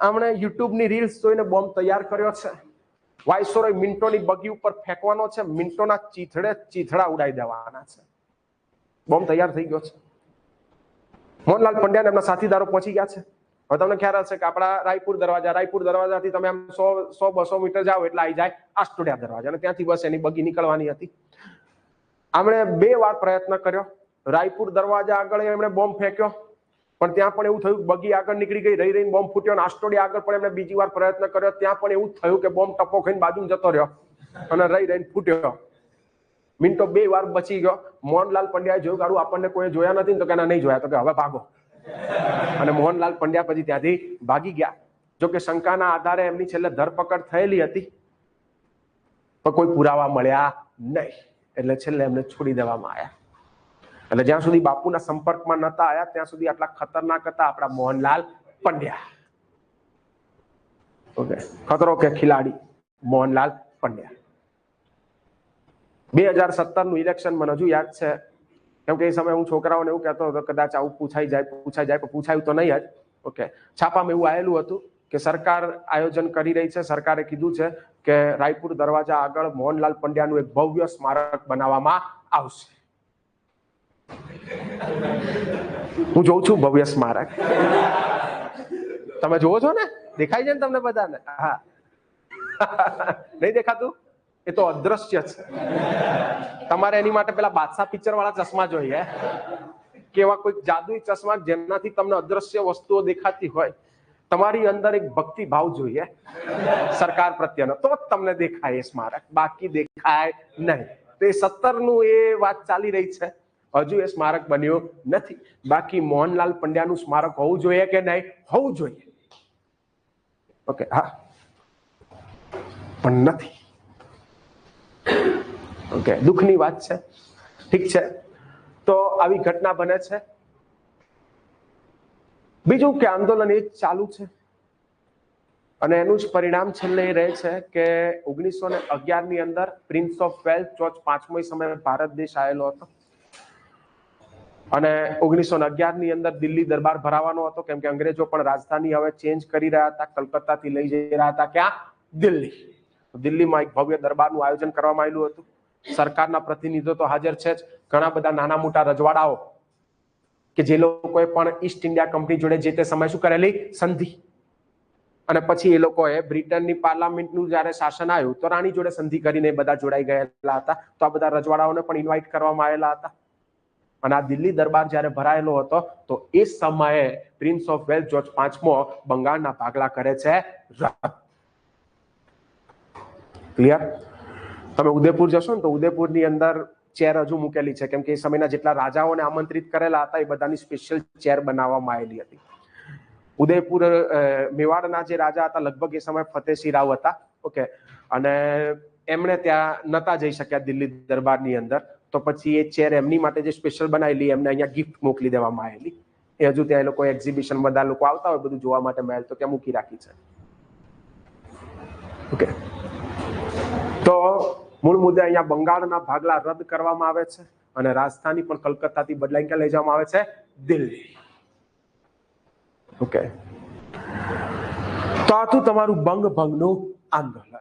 આમણે યુટ્યુબની રીલ્સ જોઈને બોમ્બ તૈયાર કર્યો છે. વાયસરોય મિન્ટોની બગી ઉપર ફેંકવાનો છે, મિન્ટોના ચીથડા ઉડાઈ દેવાના છે. બોમ્બ તૈયાર થઈ ગયો છે. મોહનલાલ પંડ્યા એમના સાથીદારો પહોંચી ગયા છે. હવે તમને ખ્યાલ હશે કે આપણા રાયપુર દરવાજાથી તમે આમ 100-200 મીટર જાઓ એટલે આવી જાય આસ્ટોડિયા દરવાજા, અને ત્યાંથી બસ એની બગી નીકળવાની હતી. આમણે 2 વાર પ્રયત્ન કર્યો. રાયપુર દરવાજા આગળ એમણે બોમ્બ ફેંક્યો, પણ ત્યાં પણ એવું થયું બગી આગળ નીકળી ગઈ, રહીને બોમ્બ ફૂટ્યો. અને આસ્ટોડિયા આગળ પણ એમણે બીજી વાર પ્રયત્ન કર્યો, ત્યાં પણ એવું થયું કે બોમ્બ ટપો ખાઈને બાજુ જતો રહ્યો અને રહીને ફૂટ્યો. મિન્ટો 2 વાર બચી ગયો. મોહનલાલ પંડ્યાએ જોયું કે આપણને કોઈ જોયા નથી, તો કે નહીં જોયા, તો કે હવે ભાગો. અને મોહનલાલ પંડ્યા પછી ત્યાંથી ભાગી ગયા. જો કે શંકાના આધારે એમની છેલ્લે ધરપકડ થયેલી હતી, પણ કોઈ પુરાવા મળ્યા નહીં, એટલે છેલ્લે એમને છોડી દેવામાં આવ્યા. એટલે જ્યાં સુધી બાપુના સંપર્કમાં નતા આવ્યા ત્યાં સુધી આટલા ખતરનાક હતા આપણા મોહનલાલ પંડ્યા. ઓકે, ખતરો કે ખિલાડી મોહનલાલ પંડ્યા. 2017 નું ઇલેક્શન મને હજુ યાદ છે, કેમ કે એ સમયે હું છોકરાઓને એવું કહેતો હતો કદાચ આવું પૂછાઈ જાય, પણ પૂછાયું તો નહીં જ. ઓકે, છાપામાં એવું આવેલું હતું કે સરકાર આયોજન કરી રહી છે, સરકારે કીધું છે કે રાયપુર દરવાજા આગળ મોહનલાલ પંડ્યાનું એક ભવ્ય સ્મારક બનાવવામાં આવશે. હું જોઉં છું ભવ્ય સ્મારક, તમે જોવો છો ને? દેખાય છે ને તમને બધાને? હા, નહીં દેખાતું? એ તો અદ્રશ્ય છે. તમારે એની માટે પેલા બાદશાહ પિક્ચર વાળા ચશ્મા જોઈએ, કે એવા કોઈ જાદુઈ ચશ્મા જેનાથી તમને અદ્રશ્ય વસ્તુઓ દેખાતી હોય. તમારી અંદર એક ભક્તિ ભાવ જોઈએ સરકાર પ્રત્યેનો, તો જ તમને દેખાય એ સ્મારક, બાકી દેખાય નહીં. તો એ 17 નું એ વાત ચાલી રહી છે, હજુ એ સ્મારક બન્યું નથી. બાકી મોહનલાલ પંડ્યાનું સ્મારક હોવું જોઈએ કે નહીં? હોવું જોઈએ. ઓકે, હા, પણ નથી. ઓકે, દુઃખની વાત છે. ઠીક છે, તો આવી ઘટના બને છે. બીજું કે આંદોલન એ જ ચાલુ છે, અને એનું જ પરિણામ છેલ્લે એ રહે છે કે 1911 ની અંદર પ્રિન્સ ઓફ વેલ્સ જોર્જ 5મો સમયે ભારત દેશ આવેલો હતો. અને 1911 ની અંદર દિલ્હી દરબાર ભરાવાનો હતો, કેમ કે અંગ્રેજો પણ રાજધાની હવે ચેન્જ કરી રહ્યા હતા. કલકત્તાથી લઈ જઈ રહ્યા હતા ક્યાં? દિલ્હી. દિલ્હીમાં એક ભવ્ય દરબારનું આયોજન કરવામાં આવેલું હતું. સરકારના પ્રતિનિધિઓ તો હાજર છે જ, ઘણા બધા નાના મોટા રજવાડાઓ કે જે લોકોએ પણ ઈસ્ટ ઇન્ડિયા કંપની જોડે જે તે સમય શું કરેલી? સંધિ. અને પછી એ લોકોએ બ્રિટનની પાર્લામેન્ટનું જયારે શાસન આવ્યું તો રાણી જોડે સંધિ કરીને બધા જોડાઈ ગયેલા હતા. તો આ બધા રજવાડાઓને પણ ઇન્વાઇટ કરવામાં આવેલા હતા. અને આ દિલ્હી દરબાર જયારે ભરાયેલો હતો તો એ સમયે પ્રિન્સ ઓફ વેલ્સ જોર્જ 5મો બંગાળના ભાગલા કરે છે રદ. ક્લિયર? તમે ઉદયપુર જશો ને તો ઉદયપુરની અંદર ચેર હજુ મૂકેલી છે, કેમ કે એ સમયના જેટલા રાજાઓને આમંત્રિત કરેલા હતા એ બધાની સ્પેશિયલ ચેર બનાવવામાં આવેલી હતી. ઉદયપુર મેવાડના જે રાજા હતા લગભગ એ સમયે ફતેહસિંહ રાવ હતા. ઓકે, અને એમણે ત્યાં નતા જઈ શક્યા દિલ્હી દરબારની અંદર, તો પછી એ ચેર એમની માટે જે સ્પેશિયલ બનાવેલી એમને અહીંયા ગિફ્ટ મોકલી દેવામાં આવેલી. એ હજુ ત્યાં એ લોકો એક્ઝિબિશન બધા લોકો આવતા હોય બધું જોવા માટે મહેલ, તો ત્યાં મૂકી રાખી છે. ઓકે, તો મૂળ મુદ્દે અહીંયા બંગાળના ભાગલા રદ કરવામાં આવે છે અને રાજધાની પણ કલકત્તાથી બદલાઈ કે લઈ જવામાં આવે છે દિલ્હી. ઓકે, તો આ હતું તમારું બંગભંગનું આંદોલન.